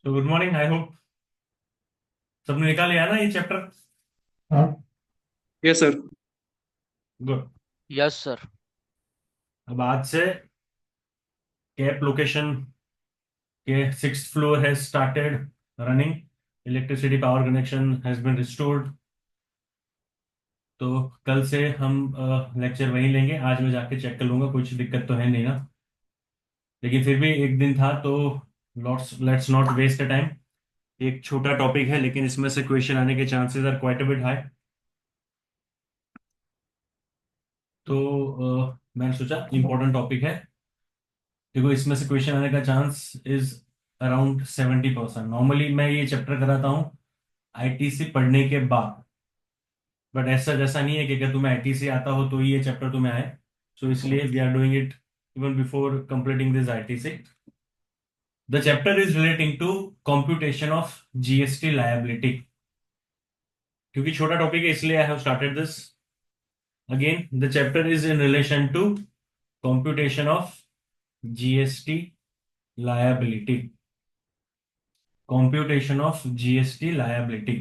तो good morning. I hope सबने निकाल लिया ना ये चैप्टर। हाँ। Yes sir. Good. Yes sir. अब आज से कैप लोकेशन के sixth floor has started running. Electricity power connection has been restored. तो कल से हम लेक्चर वहीं लेंगे। आज मैं जाके चेक कर लूंगा, कुछ दिक्कत तो है नहीं ना। लेकिन फिर भी एक दिन था तो let's not waste the time. एक छोटा टॉपिक है लेकिन इसमें से क्वेश्चन आने के chances are quite a bit high. तो मैंने सोचा इंपॉर्टेंट टॉपिक है। देखो, इसमें से क्वेश्चन आने का चांस इज अराउंड 70%। नॉर्मली मैं ये चैप्टर कराता हूँ आईटीसी पढ़ने के बाद, बट ऐसा जैसा नहीं है कि अगर तुम्हें आईटीसी आता हो तो ही ये चैप्टर तुम्हें आए। सो इसलिए we are doing it even before completing this ITC. The chapter is relating to computation of GST liability. क्योंकि छोटा टॉपिक है इसलिए I have started this. Again the chapter is in relation to computation of GST liability. Computation of GST liability.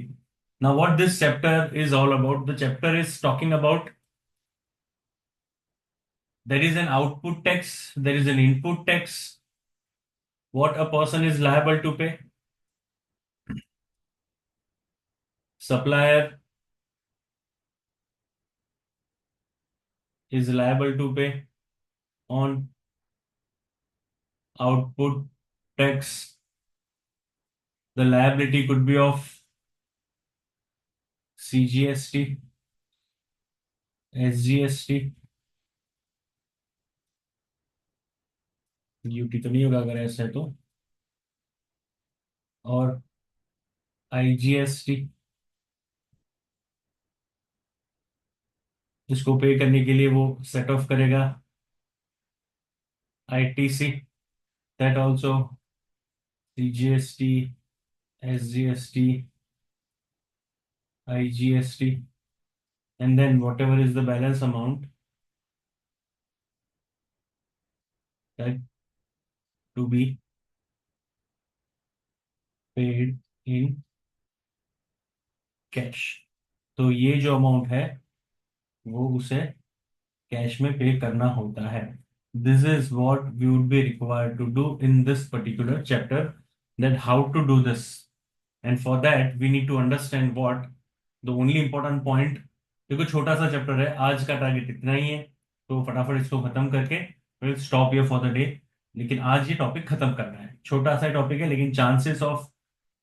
Now, what this chapter is all about? The chapter is talking about there is an output tax, there is an input tax, what a person is liable to pay. Supplier is liable to pay on output tax. The liability could be of CGST, SGST, duty तो नहीं होगा अगर ऐसा है तो, और IGST, जिसको पे करने के लिए वो सेट ऑफ करेगा ITC, that also CGST, SGST, IGST, and then whatever is the balance amount that to be paid in cash. तो ये जो अमाउंट है वो उसे कैश में पे करना होता है. This is what we would be required to do in this particular chapter, that how to do this. And for that we need to understand what the only important point. देखो, छोटा सा chapter है, आज का target इतना ही है, तो फटाफट इसको खत्म करके will stop here for the day. लेकिन आज ये टॉपिक खत्म करना है. छोटा सा टॉपिक है लेकिन chances of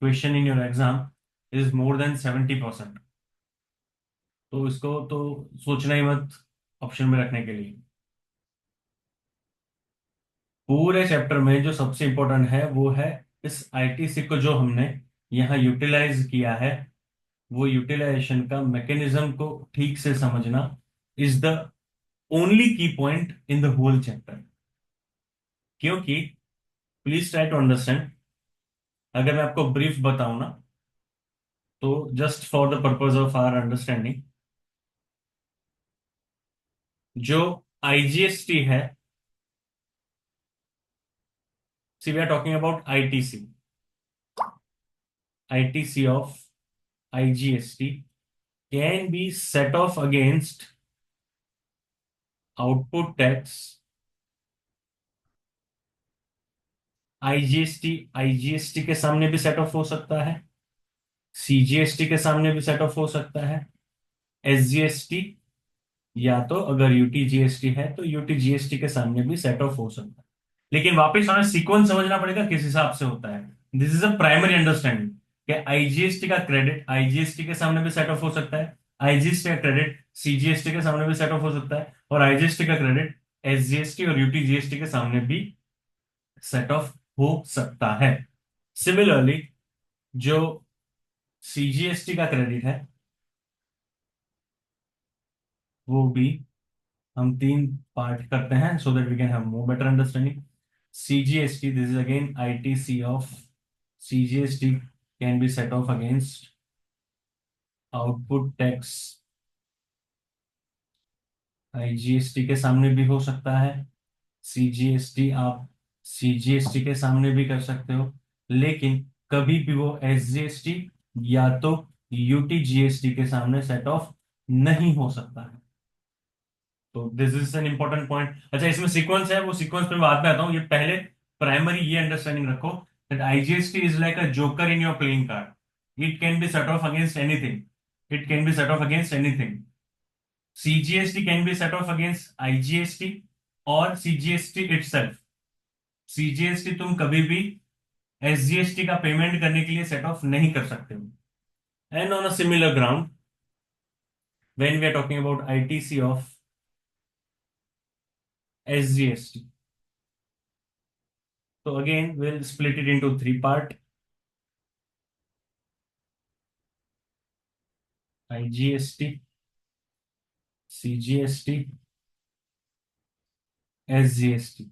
question in your exam is more than 70%. तो इसको तो सोचना ही मत ऑप्शन में रखने के लिए. पूरे चैप्टर में जो सबसे इंपॉर्टेंट है वो है इस आईटीसी को जो हमने यहाँ यूटिलाइज किया है, वो यूटिलाइजेशन का मैकेनिज्म को ठीक से समझना is the only key point in the whole chapter. क्योंकि प्लीज ट्राई टू अंडरस्टैंड. अगर मैं आपको ब्रीफ बताऊं ना, तो just for the purpose of our understanding, जो आईजीएसटी है, see we are talking about ITC. ITC of IGST can be set off against output tax. IGST IGST के सामने भी सेट ऑफ हो सकता है, सीजीएसटी के सामने भी सेट ऑफ हो सकता है, एसजीएसटी, या तो अगर यूटी जीएसटी है तो यूटी जीएसटी के सामने भी सेट ऑफ हो सकता है. लेकिन वापस हमें सीक्वेंस समझना पड़ेगा किस हिसाब से होता है. This is a primary understanding कि आईजीएसटी का क्रेडिट आईजीएसटी के सामने भी सेट ऑफ हो सकता है, आईजीएसटी का क्रेडिट सीजीएसटी के सामने भी सेट ऑफ हो सकता है, और आईजीएसटी का क्रेडिट एसजीएसटी और यूटी जीएसटी के सामने भी सेट ऑफ हो सकता है. सिमिलरली, जो सीजीएसटी का क्रेडिट है वो भी हम तीन पार्ट करते हैं so that we can have more better understanding. CGST, this is again ITC of CGST can be set off against output tax. IGST के सामने भी हो सकता है, CGST आप CGST के सामने भी कर सकते हो. लेकिन कभी भी वो एसजीएसटी या तो यूटीजीएसटी के सामने सेट ऑफ नहीं हो सकता है। तो this is an important point. अच्छा, इसमें सीक्वेंस है, वो सीक्वेंस पे बाद में आता हूँ। ये पहले प्राइमरी ये अंडरस्टैंडिंग रखो that IGST is like a joker in your playing card. It can be set off against anything. It can be set off against anything. CGST can be set off against IGST और CGST itself. CGST तुम कभी भी SGST का payment करने के लिए set of नहीं कर सकते हो। And on a similar ground, when we are talking about ITC of SGST, so again we'll split it into three part: IGST, CGST, SGST.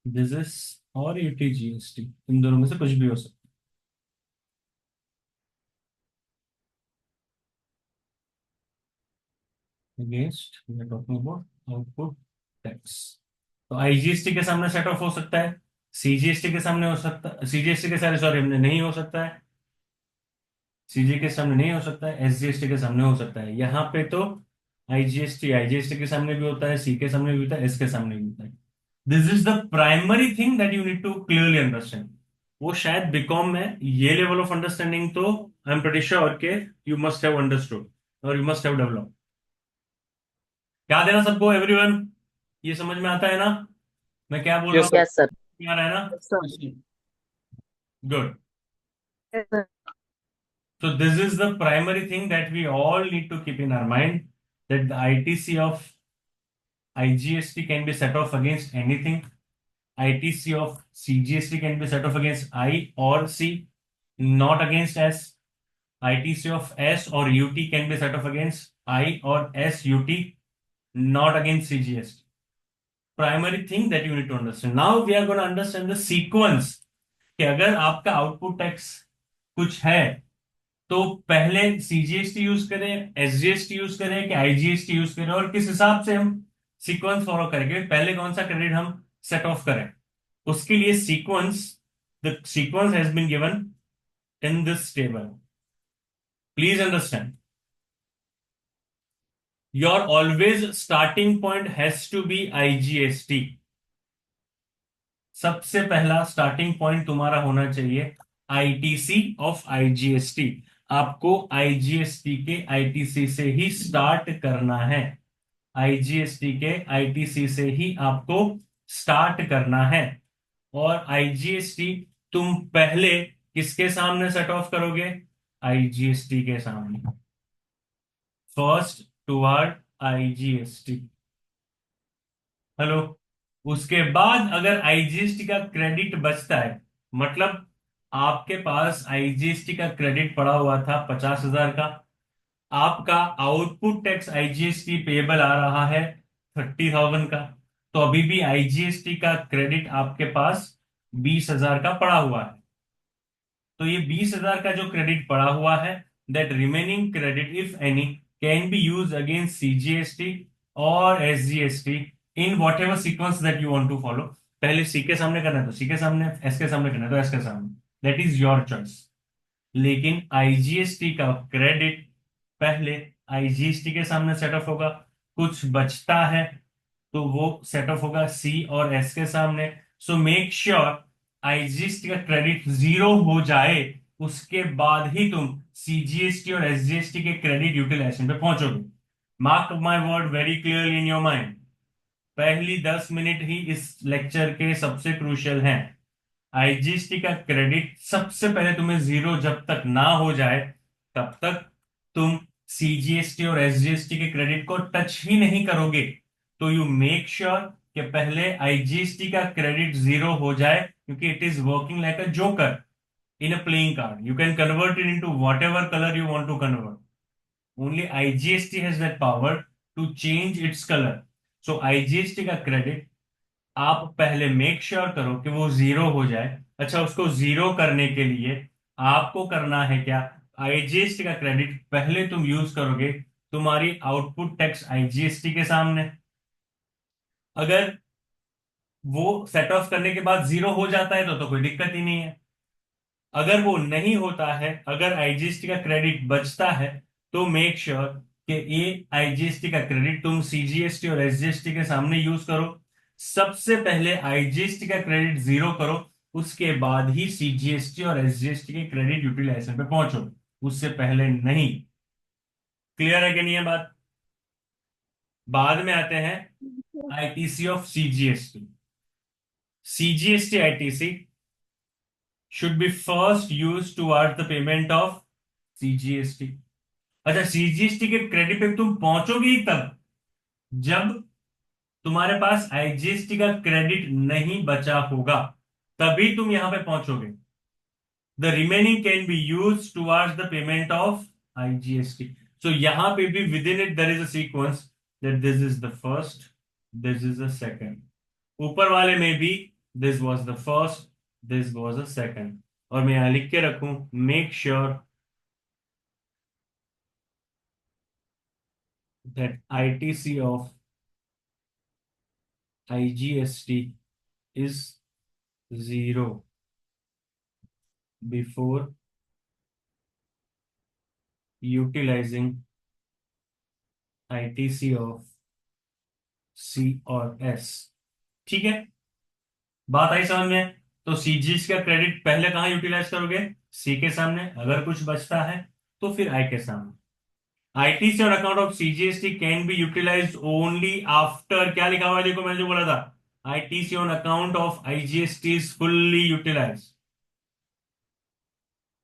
This is और यूटीजीएसटी, इन दोनों में से कुछ भी हो सकता है। Against we are talking about output tax. तो आईजीएसटी के सामने सेट ऑफ हो सकता है, सीजीएसटी के सामने हो सकता है, सीजीएसटी के सामने, सॉरी, नहीं हो सकता है, सीजी के सामने नहीं हो सकता है, एसजीएसटी के सामने हो सकता है। यहाँ पे तो आईजीएसटी आईजीएसटी के सामने भी होता है, सी के सामने भी होता है, एस के सामने भी होता है। This is the primary thing that you need to clearly understand. वो शायद बीकॉम में ये लेवल ऑफ अंडरस्टैंडिंग तो आई एम प्रीटी श्योर के यू मस्ट हैव अंडरस्टूड और यू मस्ट हैव डेवलप। क्या देना सबको, एवरीवन? ये समझ में आता है ना मैं क्या बोल रहा यस हूँ? सर। Yes, sir. आ रहा है ना? Yes, sir. Good. Yes, sir. So this is the primary thing that we all need to keep in our mind, that the ITC of IGST can be set off against anything. ITC of CGST can be set off against I or C, not against S. ITC of S or UT can be set off against I or S UT, not against CGST. Primary thing that you need to understand. Now we are going to understand the sequence कि अगर आपका output tax कुछ है तो पहले CGST use करें, SGST use करें कि आईजीएसटी यूज करें, और किस हिसाब से हम सीक्वेंस फॉलो करेंगे, पहले कौन सा क्रेडिट हम सेट ऑफ करें, उसके लिए sequence, the sequence has been given in this table. Please understand, your always starting point has to be IGST. सबसे पहला स्टार्टिंग पॉइंट तुम्हारा होना चाहिए आईटीसी ऑफ आईजीएसटी। आपको आईजीएसटी के आईटीसी से ही स्टार्ट करना है। आईजीएसटी के आईटीसी से ही आपको स्टार्ट करना है। और आईजीएसटी तुम पहले किसके सामने सेट ऑफ करोगे? आईजीएसटी के सामने। First toward IGST. हेलो। उसके बाद अगर आईजीएसटी का क्रेडिट बचता है, मतलब आपके पास आईजीएसटी का क्रेडिट पड़ा हुआ था 50,000 का, आपका आउटपुट टैक्स आईजीएसटी पेबल आ रहा है 30,000 का, तो अभी भी आईजीएसटी का क्रेडिट आपके पास 20,000 का पड़ा हुआ है। तो ये 20,000 का जो क्रेडिट पड़ा हुआ है, that remaining credit if any can be use against CGST और SGST in whatever sequence that you want to follow. पहले सी के सामने करना है तो सी के सामने, एस के सामने करना है तो एस के सामने, दैट इज योर चॉइस। लेकिन आईजीएसटी का क्रेडिट पहले आईजीएसटी के सामने सेट ऑफ होगा, कुछ बचता है तो वो सेट ऑफ होगा सी और एस के सामने। सो मेक श्योर आईजीएसटी का क्रेडिट जीरो हो जाए, उसके बाद ही तुम सीजीएसटी और एसजीएसटी के क्रेडिट यूटिलाइजेशन पे पहुंचोगे। Mark my word very clearly in your mind. पहली 10 मिनट ही इस लेक्चर के सबसे क्रूशियल हैं। आईजीएसटी का क्रेडिट सबसे पहले तुम्हें जीरो जब तक ना हो जाए, तब तक तुम सीजीएसटी और एसजीएसटी के क्रेडिट को टच ही नहीं करोगे। तो यू मेक श्योर कि पहले आईजीएसटी का क्रेडिट जीरो हो जाए, क्योंकि it is working like a joker in a playing card. You can convert it into whatever colour you want to convert. Only IGST has that power to change its colour. So IGST का credit आप पहले make sure करो कि वो zero हो जाए। अच्छा, उसको जीरो करने के लिए आपको करना है क्या? आईजीएसटी का क्रेडिट पहले तुम यूज करोगे तुम्हारी आउटपुट टैक्स आईजीएसटी के सामने। अगर वो सेट ऑफ करने के बाद जीरो हो जाता है तो कोई दिक्कत ही नहीं है। अगर वो नहीं होता है, अगर आईजीएसटी का क्रेडिट बचता है, तो मेक श्योर कि ये आईजीएसटी का क्रेडिट तुम सीजीएसटी और एसजीएसटी के सामने यूज करो। सबसे पहले आईजीएसटी का क्रेडिट जीरो करो, उसके बाद ही सीजीएसटी और एसजीएसटी के क्रेडिट यूटिलाइजेशन पे पहुंचो, उससे पहले नहीं। क्लियर है कि नहीं है बात? बाद में आते हैं ITC of CGST. CGST ITC should be first used towards the payment of CGST. अच्छा, सीजीएसटी के क्रेडिट पे तुम पहुंचोगे ही तब जब तुम्हारे पास आईजीएसटी का क्रेडिट नहीं बचा होगा, तभी तुम यहां पे पहुंचोगे। The remaining can be use towards the payment of IGST. So यहां पे भी within it there is a sequence that this is the first, this is the second. ऊपर वाले में भी this was the first, this was the second. और मैं यहां लिख के रखूं, make sure that ITC of IGST is zero before utilizing ITC of C और S। ठीक है, बात आई समझ में? तो सीजीएस का क्रेडिट पहले कहां यूटिलाइज करोगे? सी के सामने, अगर कुछ बचता है तो फिर आई के सामने। ITC on account of CGST can be utilised only after, क्या लिखा हुआ है देखो, मैंने जो बोला था, ITC on account of IGST is fully utilised.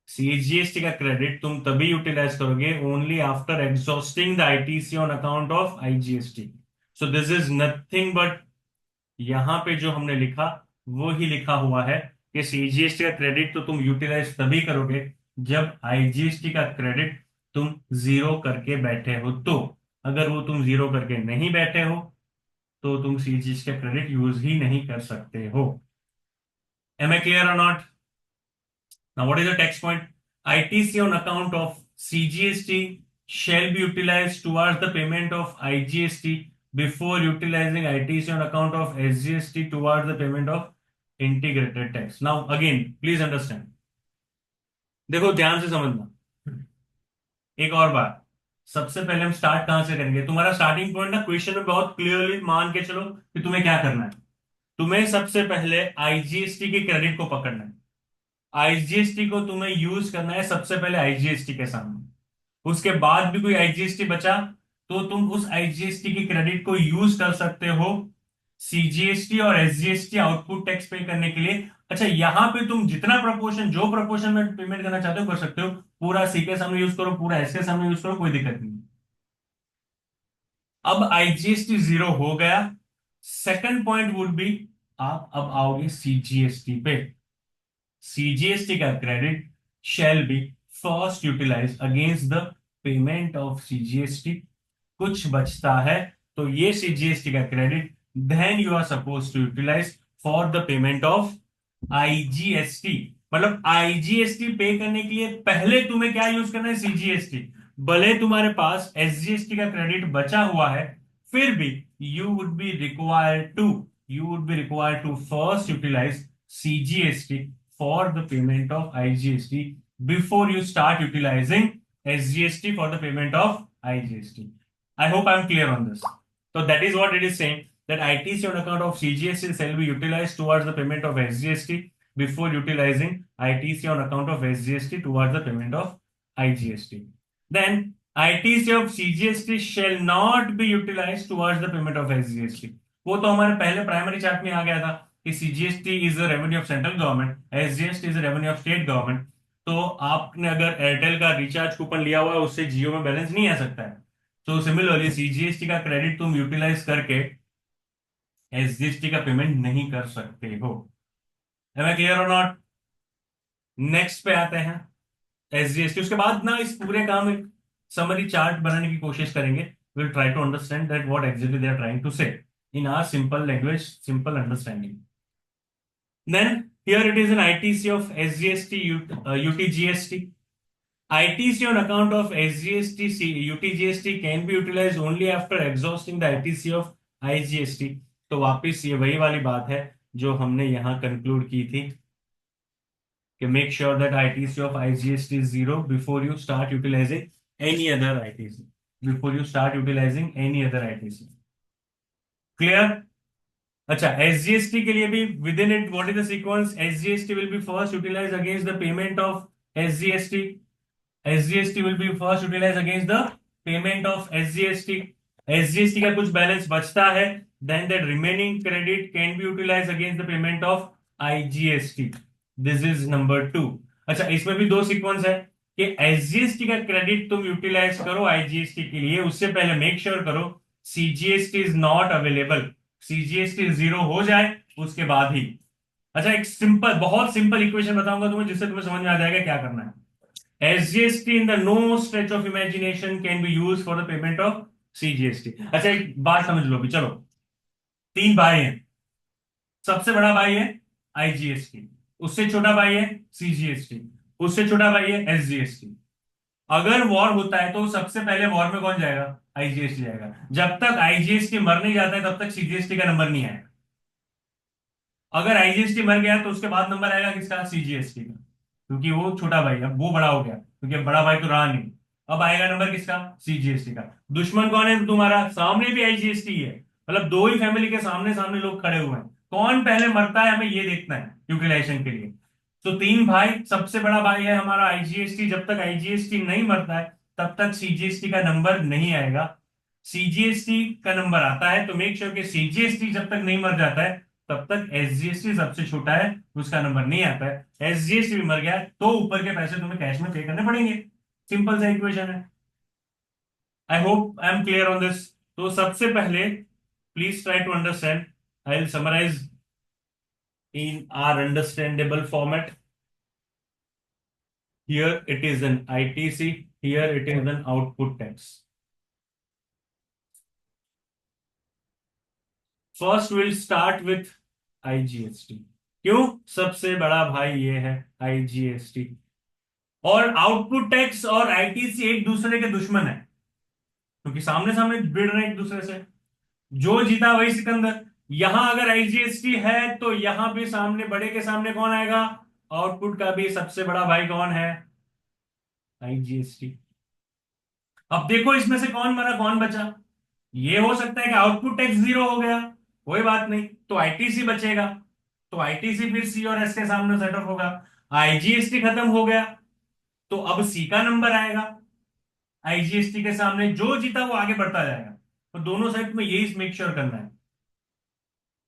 CGST का क्रेडिट तुम तभी यूटिलाइज करोगे only after exhausting the ITC on account of IGST. So this is nothing but, यहां पे जो हमने लिखा वो ही लिखा हुआ है कि सीजीएसटी का क्रेडिट तो तुम यूटिलाइज तभी करोगे जब आईजीएसटी का क्रेडिट तुम जीरो करके बैठे हो। तो अगर वो तुम जीरो करके नहीं बैठे हो तो तुम सीजीएसटी का क्रेडिट यूज ही नहीं कर सकते हो। एम आई क्लियर और not? Now, what is the text point? ITC on account of CGST shall be utilized towards the payment of IGST before utilizing ITC on account of SGST towards the payment of integrated tax. Now, again, please understand. देखो ध्यान से समझना। एक और बात, सबसे पहले हम स्टार्ट कहां से करेंगे? तुम्हारा स्टार्टिंग पॉइंट ना क्वेश्चन में बहुत क्लियरली मान के चलो कि तुम्हें क्या करना है। तुम्हें सबसे पहले आईजीएसटी के क्रेडिट को पकड़ना है। आईजीएसटी को तुम्हें यूज करना है सबसे पहले आईजीएसटी के सामने। उसके बाद भी कोई आईजीएसटी बचा तो तुम उस आईजीएसटी की क्रेडिट को यूज कर सकते हो सीजीएसटी और एसजीएसटी आउटपुट टैक्स पे करने के लिए। अच्छा, यहां पे तुम जितना प्रपोर्शन, जो प्रपोर्शन में पेमेंट करना चाहते हो कर सकते हो। पूरा सी के सामने यूज करो, पूरा एस के सामने यूज करो, कोई दिक्कत नहीं। अब आईजीएसटी जीरो हो गया। सेकंड पॉइंट वुड बी, आप अब आओगे सीजीएसटी पे। CGST का credit shall be first utilized against the payment of CGST। कुछ बचता है तो ये CGST का credit then you are supposed to utilize for the payment of IGST। मतलब IGST पे करने के लिए पहले तुम्हें क्या यूज करना है? CGST। भले तुम्हारे पास SGST का क्रेडिट बचा हुआ है, फिर भी you would be required to first utilize CGST for the payment of IGST before you start utilizing SGST for the payment of IGST। I hope I'm clear on this. So that is what it is saying, that ITC on account of CGST shall be utilized towards the payment of SGST before utilizing ITC on account of SGST towards the payment of IGST। Then ITC of CGST shall not be utilized towards the payment of SGST। वो तो हमारे पहले primary chart में आ गया था कि CGST is the revenue of central government, SGST is the revenue of state government. तो आपने अगर एयरटेल का रिचार्ज कूपन लिया हुआ है, उससे जियो में बैलेंस नहीं आ सकता है। तो सिमिलरली सीजीएसटी का क्रेडिट तुम यूटिलाइज करके एसजीएसटी का पेमेंट नहीं कर सकते हो। एम आई क्लियर और नॉट? नेक्स्ट पे आते हैं एसजीएसटी। उसके बाद ना इस पूरे काम एक समरी चार्ट बनाने की कोशिश करेंगे। Will try to understand that what exactly they are trying to say in our simple language, simple understanding। Then here it is an ITC of SGST, UTGST। ITC on account of SGST, UTGST can be utilized only after exhausting the ITC of IGST। तो वापिस ये वही वाली बात है जो हमने यहां कंक्लूड की थी कि make sure that ITC of IGST is zero before you start utilising any other ITC, before you start utilising any other ITC. Clear? अच्छा, एसजीएसटी के लिए भी within it what is the sequence? SGST will be first utilise against the payment of SGST, SGST will be first utilise against the payment of SGST. SGST का कुछ balance बचता है, then that remaining credit can be utilise against the payment of IGST. This is number two. अच्छा, इसमें भी दो sequence है कि एसजीएसटी का क्रेडिट तुम यूटिलाइज करो आईजीएसटी के लिए, उससे पहले मेक श्योर करो CGST is not available, CGST zero हो जाए उसके बाद ही। अच्छा, एक सिंपल, बहुत सिंपल इक्वेशन बताऊंगा तुम्हें जिससे तुम्हें समझ में आ जाएगा क्या करना है। SGST in the no stretch of imagination can be used for the payment of CGST। अच्छा, एक बात समझ लो भी, चलो तीन भाई हैं, सबसे बड़ा भाई है आईजीएसटी, उससे छोटा भाई है सीजीएसटी, उससे छोटा भाई है एसजीएसटी। अगर वॉर होता है तो सबसे पहले वॉर में कौन जाएगा? आईजीएसटी जाएगा। जब तक आईजीएसटी मर नहीं जाता है तब तक सीजीएसटी का नंबर नहीं आएगा। अगर आईजीएसटी मर गया तो उसके बाद नंबर आएगा किसका? सीजीएसटी का, क्योंकि वो छोटा भाई, अब वो बड़ा हो गया, क्योंकि अब बड़ा भाई तो रहा नहीं। अब आएगा नंबर किसका? सीजीएसटी का। दुश्मन कौन है तुम्हारा? सामने भी आईजीएसटी है, मतलब दो ही फैमिली के सामने सामने लोग खड़े हुए हैं, कौन पहले मरता है हमें ये देखना है यूटिलाइजेशन के लिए। तो तीन भाई, सबसे बड़ा भाई है हमारा आईजीएसटी, जब तक आईजीएसटी नहीं मरता है तब तक सीजीएसटी का नंबर नहीं आएगा। सीजीएसटी का नंबर आता है तो मेक श्योर कि सीजीएसटी जब तक नहीं मर जाता है तब तक एसजीएसटी सबसे छोटा है, उसका नंबर नहीं आता है। एसजीएसटी भी मर गया तो ऊपर के पैसे तुम्हें कैश में पे करने पड़ेंगे। सिंपल सा इक्वेशन है। I hope I am clear on this. तो सबसे पहले please try to understand, I will summarise in our understandable format. Here it is an ITC, here it is an output tax. First we'll start with IGST। क्यों? सबसे बड़ा भाई ये है IGST। और आउटपुट टैक्स और आईटीसी एक दूसरे के दुश्मन है, क्योंकि सामने सामने भिड़ रहे हैं एक दूसरे से। जो जीता वही सिकंदर। यहां अगर आईजीएसटी है तो यहां भी सामने, बड़े के सामने कौन आएगा? आउटपुट का भी सबसे बड़ा भाई कौन है? आईजीएसटी। अब देखो इसमें से कौन मरा कौन बचा। ये हो सकता है कि आउटपुट टैक्स जीरो हो गया, कोई बात नहीं, तो आईटीसी बचेगा, तो आईटीसी फिर सी और एस के सामने सेटअप होगा। आईजीएसटी खत्म हो गया तो अब सी का नंबर आएगा आईजीएसटी के सामने, जो जीता वो आगे बढ़ता जाएगा। तो दोनों साइड में यही मेक श्योर करना है।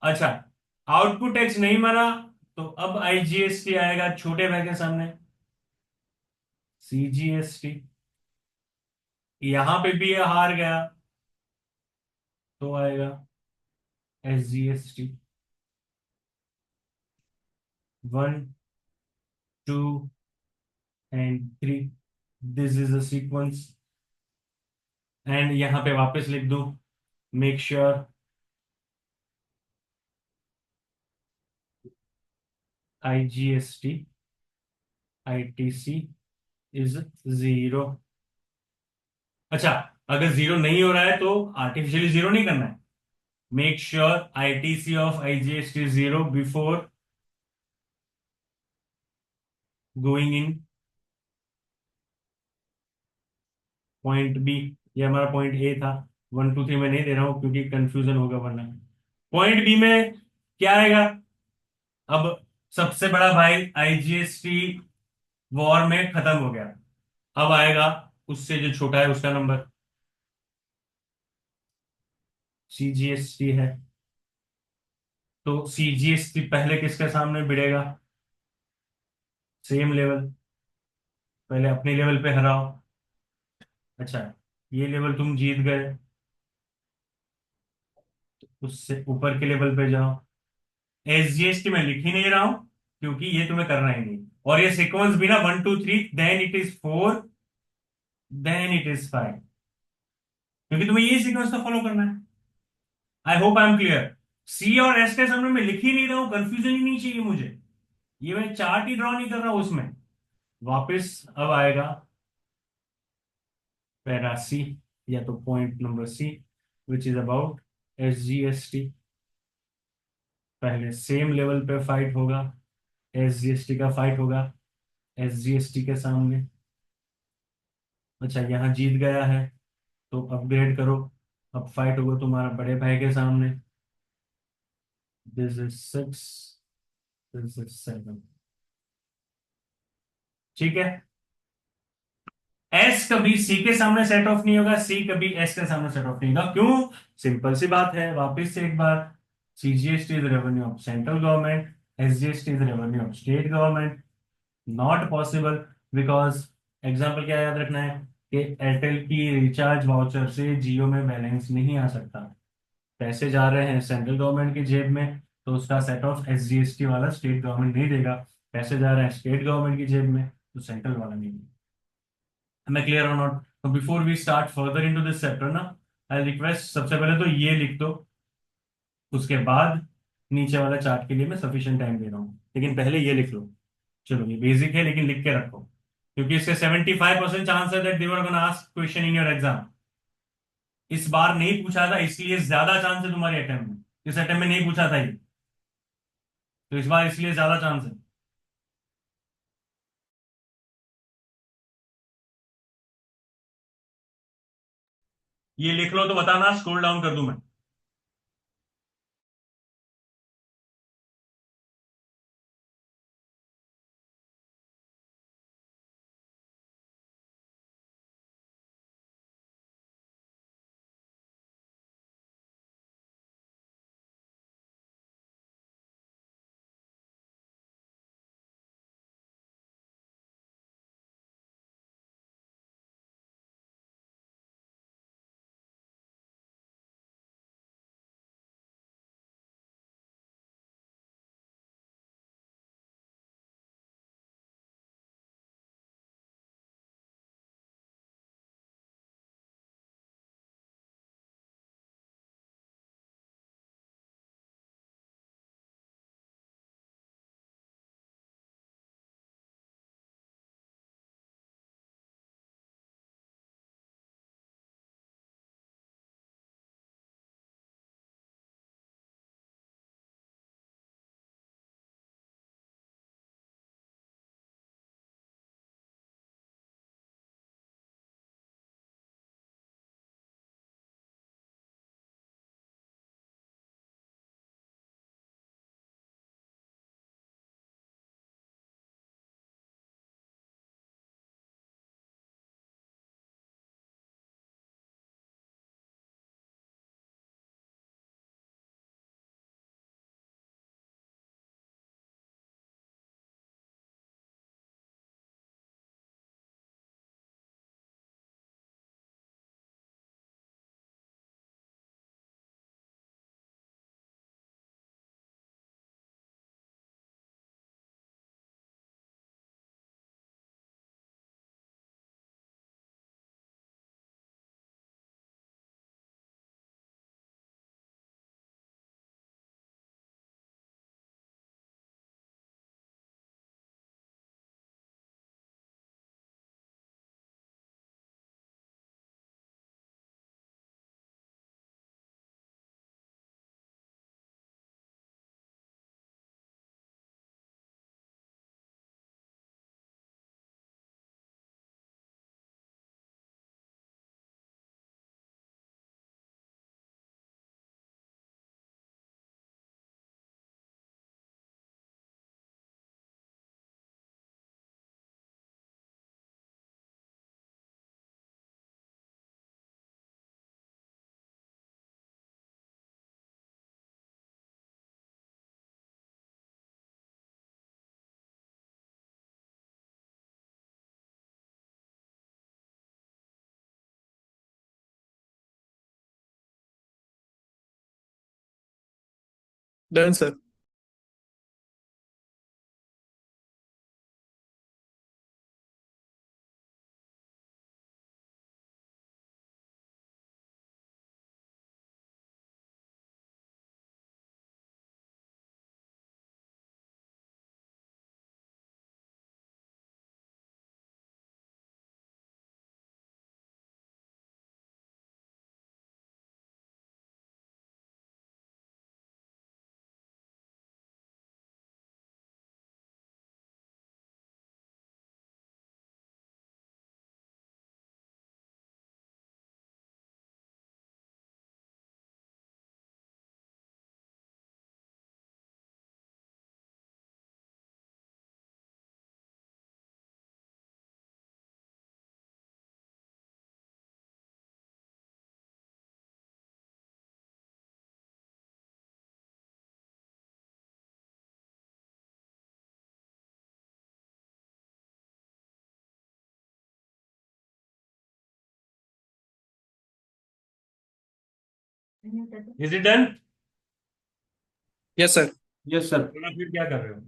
अच्छा, आउटपुट टैक्स नहीं मरा तो अब आईजीएसटी आएगा छोटे भाई के सामने, सीजीएसटी। यहां पे भी ये हार गया तो आएगा SGST. 1 2 and 3, this is the sequence. And यहां पे वापस लिख दो, make sure IGST ITC is zero. अच्छा, अगर जीरो नहीं हो रहा है तो आर्टिफिशियली जीरो नहीं करना है। Make sure ITC of IGST zero before going in point B. ये हमारा पॉइंट ए था। 1 2 3 में नहीं दे रहा हूं क्योंकि कंफ्यूजन होगा वरना। पॉइंट बी में क्या आएगा? अब सबसे बड़ा भाई आईजीएसटी वॉर में खत्म हो गया, अब आएगा उससे जो छोटा है उसका नंबर, सीजीएसटी है। तो सीजीएसटी पहले किसके सामने भिड़ेगा? सेम लेवल, पहले अपने लेवल पे हराओ। अच्छा, ये लेवल तुम जीत गए, उससे ऊपर के लेवल पे जाओ। एसजीएसटी में लिख ही नहीं रहा हूं क्योंकि ये तुम्हें करना ही नहीं। और ये सीक्वेंस भी ना 1 2 3 then it is 4 then it is 5, क्योंकि तुम्हें ये सीक्वेंस तो फॉलो करना है। I hope I am clear. C और एस के सामने मैं लिख ही नहीं रहा हूं, कंफ्यूजन ही नहीं चाहिए मुझे, ये मैं चार्ट ही ड्रॉ नहीं कर रहा हूं उसमें। वापस अब आएगा पैरा सी, या तो point number C, which is about SGST. पहले सेम लेवल पे फाइट होगा, एसजीएसटी का फाइट होगा, SGST के सामने। अच्छा, यहाँ जीत गया है तो अपग्रेड करो। अब फाइट होगा तुम्हारा बड़े भाई के सामने। This is 6, this is 7। ठीक है। एस कभी सी के सामने सेट ऑफ नहीं होगा, सी कभी एस के सामने सेट ऑफ नहीं होगा। क्यों? सिंपल सी बात है, वापस से एक बार। CGST is revenue of central government, SGST is revenue of state government. Not possible, because example क्या याद रखना है कि एयरटेल की रिचार्ज वाउचर से जियो में बैलेंस नहीं आ सकता। पैसे जा रहे हैं सेंट्रल गवर्नमेंट की जेब में, तो उसका सेट ऑफ SGST वाला स्टेट गवर्नमेंट नहीं देगा। पैसे जा रहे हैं स्टेट गवर्नमेंट की जेब में, तो सेंट्रल वाला नहीं देगा। Am I clear or not? So before we start further into this chapter ना, I request सबसे पहले तो ये लिख दो, उसके बाद नीचे वाला चार्ट के लिए मैं सफिशिएंट टाइम दे रहा हूँ, लेकिन पहले ये लिख लो। चलो, ये बेसिक है लेकिन लिख के रखो, क्योंकि इसके 75% चांस है that they were gonna ask question in your exam. इस बार नहीं पूछा था इसलिए ज्यादा चांस है तुम्हारे अटेम्प्ट में। इस अटेम्प्ट में नहीं पूछा था ये, तो इस बार इसलिए ज्यादा चांस है। ये लिख लो तो बताना, स्क्रॉल डाउन कर दूं मैं। Done sir. Is it done? Yes sir. Yes sir. फिर क्या कर रहे हो?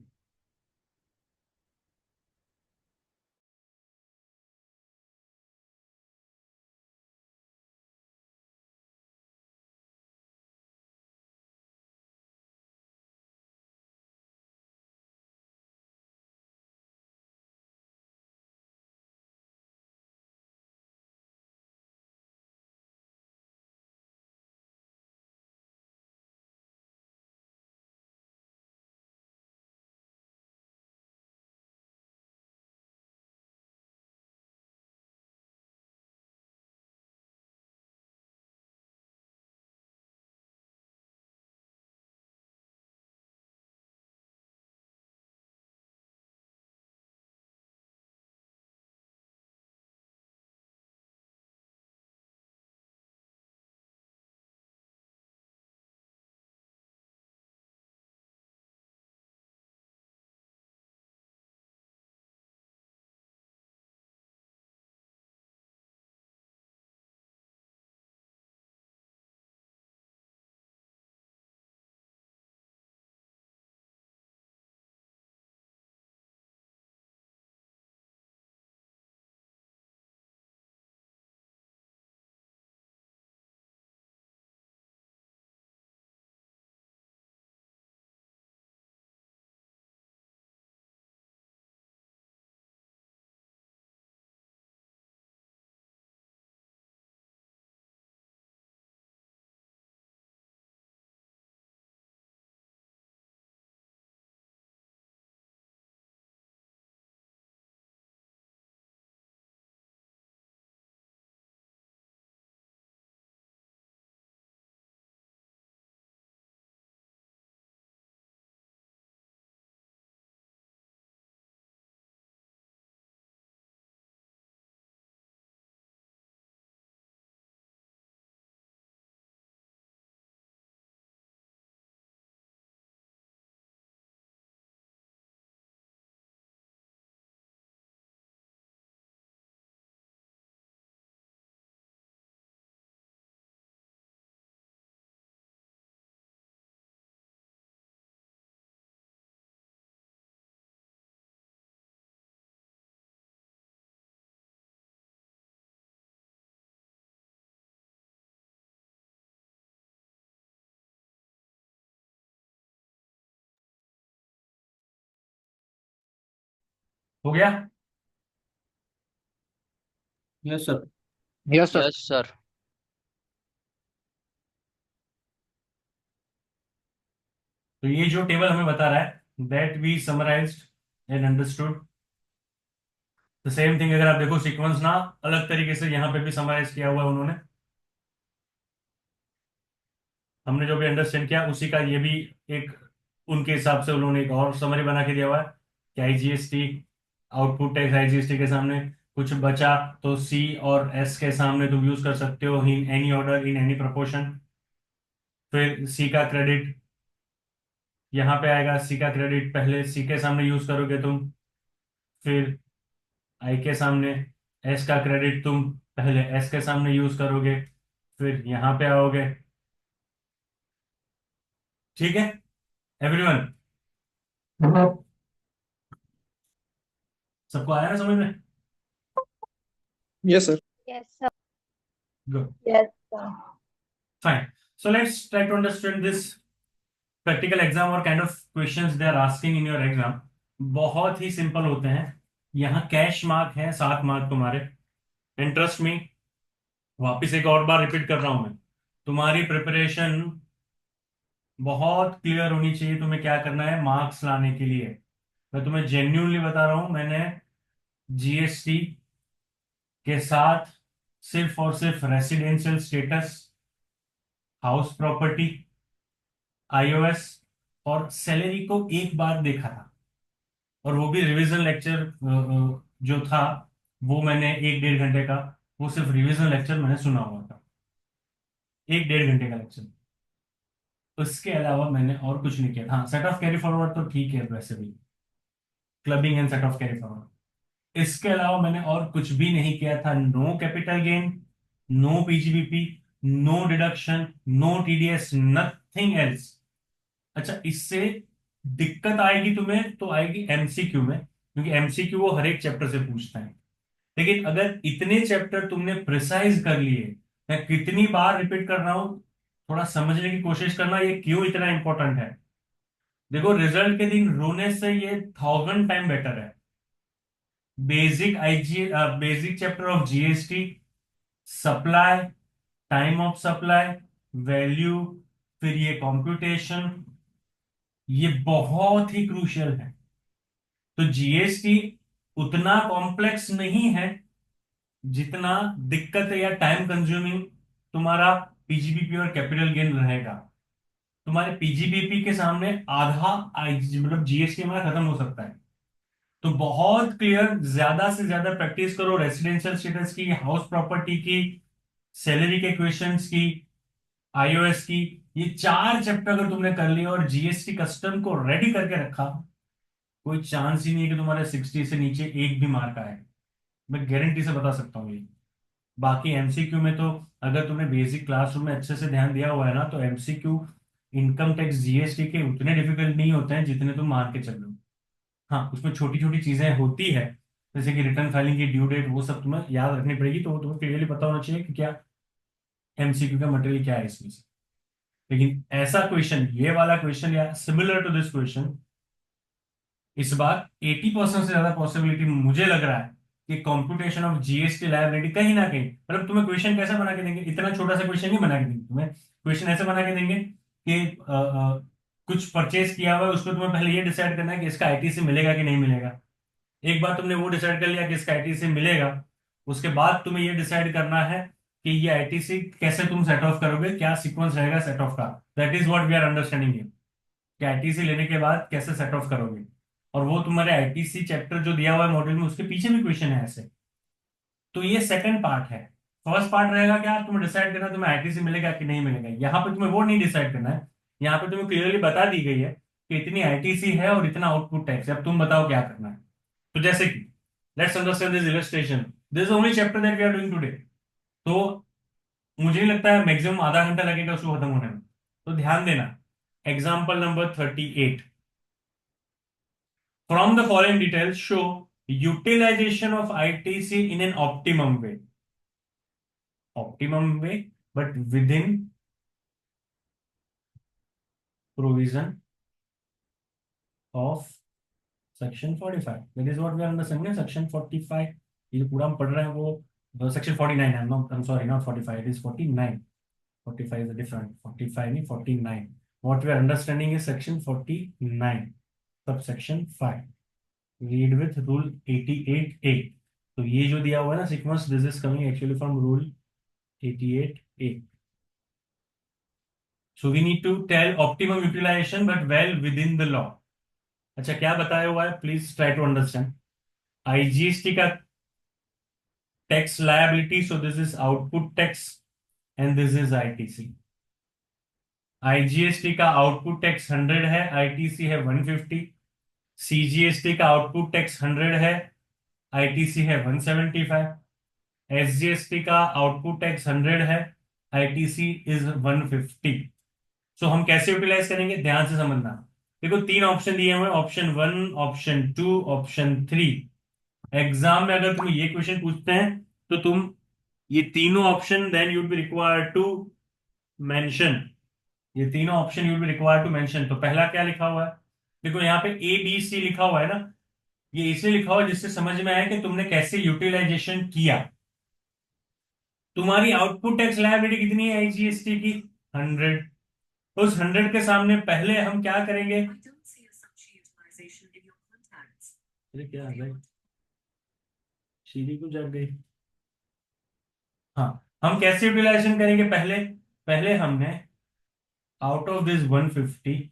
हो गया? Yes sir. Yes sir. Yes sir. तो ये जो टेबल हमें बता रहा है, that we summarised and understood the same thing. अगर आप देखो सीक्वेंस ना अलग तरीके से यहाँ पे भी समराइज किया हुआ है उन्होंने। हमने जो भी अंडरस्टैंड किया उसी का ये भी एक उनके हिसाब से उन्होंने एक और समरी बना के दिया हुआ है कि आईजीएसटी आउटपुट टैक्स आईजीएसटी के सामने कुछ बचा तो सी और एस के सामने तुम यूज कर सकते हो in any order in any proportion. फिर सी का क्रेडिट यहाँ पे आएगा, सी का क्रेडिट पहले सी के सामने यूज करोगे तुम, फिर आई के सामने। एस का क्रेडिट तुम पहले एस के सामने यूज करोगे, फिर यहाँ पे आओगे। ठीक है एवरीवन? सबको आया ना समझ में? Yes sir. Yes, sir. Good, Yes, sir. Fine. So let's try to understand this practical exam और kind of questions they are asking in your exam. बहुत ही सिंपल होते हैं। यहाँ कैश मार्क है 7 मार्क तुम्हारे। इंटरेस्ट मी, वापिस एक और बार रिपीट कर रहा हूं मैं, तुम्हारी प्रिपरेशन बहुत क्लियर होनी चाहिए। तुम्हें क्या करना है मार्क्स लाने के लिए। मैं तुम्हें जेन्यूनली बता रहा हूं, मैंने जीएसटी के साथ सिर्फ और सिर्फ residential status, house property, iOS और सैलरी को एक बार देखा था। और वो भी रिवीजन लेक्चर जो था वो मैंने 1 डेढ़ घंटे का, वो सिर्फ रिवीजन लेक्चर मैंने सुना हुआ था, 1 डेढ़ घंटे का लेक्चर। उसके अलावा मैंने और कुछ नहीं किया। हाँ, सेट ऑफ कैरी फॉरवर्ड तो ठीक है वैसे भी, clubbing and set off carry forward. इसके अलावा मैंने और कुछ भी नहीं किया था। No capital gain, no PGBP, no deduction, no TDS, nothing else. अच्छा, इससे दिक्कत आएगी तुम्हें तो आएगी एमसीक्यू में, क्योंकि एमसीक्यू वो हर एक चैप्टर से पूछता है। लेकिन अगर इतने चैप्टर तुमने प्रिसाइज कर लिए, मैं कितनी बार रिपीट कर रहा हूं, थोड़ा समझने की कोशिश करना ये क्यों इतना इंपॉर्टेंट है। देखो, रिजल्ट के दिन रोने से ये 1000 टाइम बेटर है। Basic IG, basic chapter of GST, supply, time of supply, value, फिर ये कंप्यूटेशन, ये बहुत ही क्रूशियल है। तो जीएसटी उतना कॉम्प्लेक्स नहीं है जितना दिक्कत या टाइम कंज्यूमिंग तुम्हारा पीजीबीपी और कैपिटल गेन रहेगा। तुम्हारे पीजीबीपी के सामने आधा मतलब जीएसटी हमारा खत्म हो सकता है। तो बहुत क्लियर, ज्यादा से ज्यादा प्रैक्टिस करो रेसिडेंशियल स्टेटस की, हाउस प्रॉपर्टी की, सैलरी के क्वेश्चंस की, आईओएस की। ये 4 चैप्टर अगर तुमने कर लिया और जीएसटी कस्टम को रेडी करके रखा, कोई चांस ही नहीं है कि तुम्हारे 60 से नीचे एक भी मार्क आए। मैं गारंटी से बता सकता हूँ ये। बाकी एमसीक्यू में तो अगर तुमने बेसिक क्लासरूम में अच्छे से ध्यान दिया हुआ है ना, तो एमसीक्यू इनकम टैक्स जीएसटी के उतने डिफिकल्ट नहीं होते हैं जितने तुम मान के चल रहे हो। हाँ, उसमें छोटी छोटी चीजें होती है, जैसे कि रिटर्न फाइलिंग की ड्यू डेट, वो सब तुम्हें याद रखनी पड़ेगी। तो वो तुम्हें क्लियरली पता होना चाहिए कि क्या एमसीक्यू का मटेरियल क्या है इसमें से। लेकिन ऐसा क्वेश्चन, ये वाला क्वेश्चन या सिमिलर टू दिस क्वेश्चन, इस बार 80% से ज्यादा पॉसिबिलिटी मुझे लग रहा है कि कंप्यूटेशन ऑफ जीएसटी लायबिलिटी कहीं ना कहीं, मतलब तुम्हें क्वेश्चन कैसा बना के देंगे, इतना छोटा सा क्वेश्चन नहीं बना के देंगे तुम्हें। क्वेश्चन ऐसे बना के देंगे कि कुछ परचेज किया हुआ है, उसको तुम्हें पहले ये डिसाइड करना है कि इसका आईटीसी मिलेगा कि नहीं मिलेगा। एक बार तुमने वो डिसाइड कर लिया कि इसका आईटीसी मिलेगा, उसके बाद तुम्हें ये डिसाइड करना है कि ये आईटीसी कैसे तुम सेट ऑफ करोगे, क्या सीक्वेंस रहेगा सेट ऑफ का। That is what we are understanding, कि आईटीसी लेने के बाद कैसे सेट ऑफ करोगे। और वो तुम्हारे आईटीसी चैप्टर जो दिया हुआ है मॉड्यूल में, उसके पीछे भी क्वेश्चन है ऐसे। तो ये सेकंड पार्ट है। फर्स्ट पार्ट रहेगा क्या, तुम्हें डिसाइड करना है तुम्हें आईटीसी मिलेगा कि नहीं मिलेगा। यहाँ पे तुम्हें वो नहीं डिसाइड करना है, यहाँ पे तुम्हें क्लियरली बता दी गई है कि इतनी आईटीसी है और इतना आउटपुट टैक्स है, अब तुम बताओ क्या करना है। तो जैसे कि let's understand this illustration, this is only chapter that we are doing today. तो मुझे नहीं लगता है मैक्सिमम आधा घंटा लगेगा उसको खत्म होने में। तो ध्यान देना, example number 38, from the following details show utilization of ITC in an optimum way. Optimum way, but within provision of section 45. That is what we are understanding. Section 45. ये पूरा हम पढ़ रहे हैं वो section 49 है. I'm sorry, not 45. It is 49. 45 is different. 45 नहीं, 49. What we are understanding is section 49, subsection 5. Read with rule 88A. तो ये जो दिया हुआ है ना sequence, this is coming actually from rule 88A. So we need to tell optimum utilisation but well within the law. अच्छा, क्या बताया हुआ है, please try to understand. IGST का tax liability, so this is output tax and this is ITC. IGST का output tax 100 है, ITC है 150। CGST का आउटपुट टैक्स 100 है, आईटीसी है 175। एसजीएसटी का आउटपुट टैक्स 100 है, आईटीसी इज 150। सो हम कैसे यूटिलाइज करेंगे, ध्यान से समझना। देखो, 3 ऑप्शन दिए हुए, ऑप्शन 1, ऑप्शन 2, ऑप्शन 3। एग्जाम में अगर तुम्हें ये क्वेश्चन पूछते हैं तो तुम ये तीनों option then you'd be required to mention. ये तीनों option you'd be required to mention. तो पहला क्या लिखा हुआ है, देखो यहाँ पे ए बी सी लिखा हुआ है ना, ये इसलिए लिखा हुआ है जिससे समझ में आए कि तुमने कैसे यूटिलाइजेशन किया। तुम्हारी आउटपुट टैक्स लायबिलिटी कितनी है आईजीएसटी की, 100। उस 100 के सामने पहले हम क्या करेंगे, अरे क्या है भाई, सीढ़ी क्यों जग गई। हाँ, हम कैसे यूटिलाइजेशन करेंगे, पहले पहले हमने आउट ऑफ दिस 150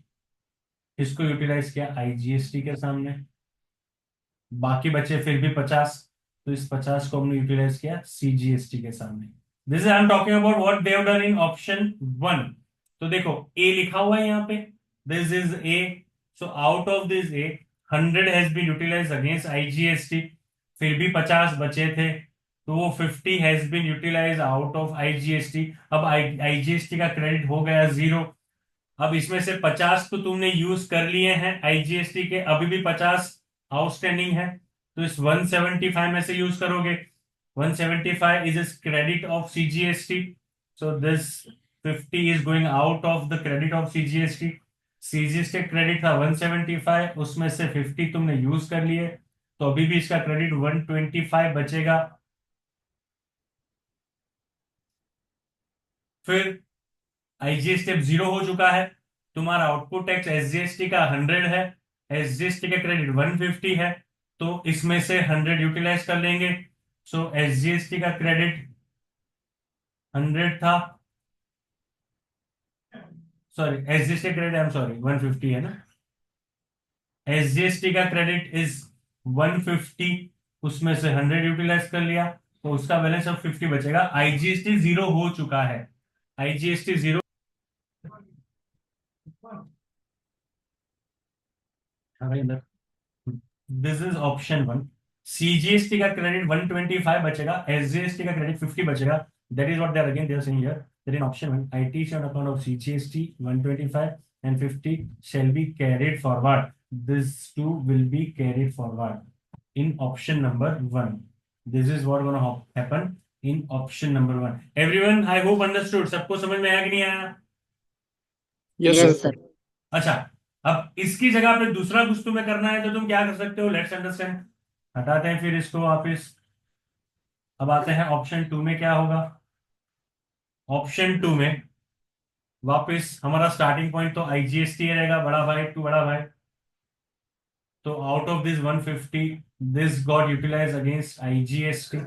इसको यूटिलाइज किया आईजीएसटी के सामने, बाकी बचे फिर भी 50। तो इस 50 को हमने यूटिलाइज किया सीजीएसटी के सामने। This is I am talking about what they have done in option 1। तो देखो, ए लिखा हुआ है यहाँ पे, this is A. So out of this A 100 has been utilised against IGST, फिर भी 50 बचे थे। तो वो 50 has been utilise out of IGST. अब आईजीएसटी का क्रेडिट हो गया 0। अब इसमें से 50 तो तुमने यूज कर लिए हैं आईजीएसटी के, अभी भी 50 आउटस्टैंडिंग है, तो इस 175 में से यूज करोगे। 175 is a credit of CGST, so this 50 is going out of the credit of CGST। CGST credit था 175, उसमें से 50 तुमने यूज कर लिए, तो अभी भी इसका क्रेडिट 125 बचेगा। फिर आईजीएसटी अब 0 हो चुका है, तुम्हारा आउटपुट टैक्स एसजीएसटी का 100 है, एसजीएसटी का क्रेडिट 150 है, तो इसमें से 100 यूटिलाइज कर लेंगे। सो एसजीएसटी का क्रेडिट 100 था, sorry SGST credit, I am sorry 150 है ना, एसजीएसटी का क्रेडिट इज 150, उसमें से 100 यूटिलाइज कर लिया, तो उसका बैलेंस अब 50 बचेगा। आईजीएसटी 0 हो चुका है, IGST 0। This is option one. CGST का क्रेडिट 125 बचेगा, एसजीएसटी का क्रेडिट 50 बचेगा। That is what they are again they are saying here that in option one ITC on account of CGST 125 and 50 shall be carried forward, this too will be carried forward in option number 1। this is what going to happen in option number 1। everyone I hope understood, सबको समझ में आया कि नहीं आया? Yes yes sir. Sir. अच्छा, अब इसकी जगह पे दूसरा कुछ तुम्हें करना है तो तुम क्या कर सकते हो, लेट्स अंडरस्टैंड। हटाते हैं फिर इसको वापिस। अब आते हैं ऑप्शन टू में क्या होगा। ऑप्शन टू में वापिस हमारा स्टार्टिंग पॉइंट तो आईजीएसटी रहेगा, बड़ा भाई टू बड़ा भाई। तो out of this 150 this got utilise against IGST.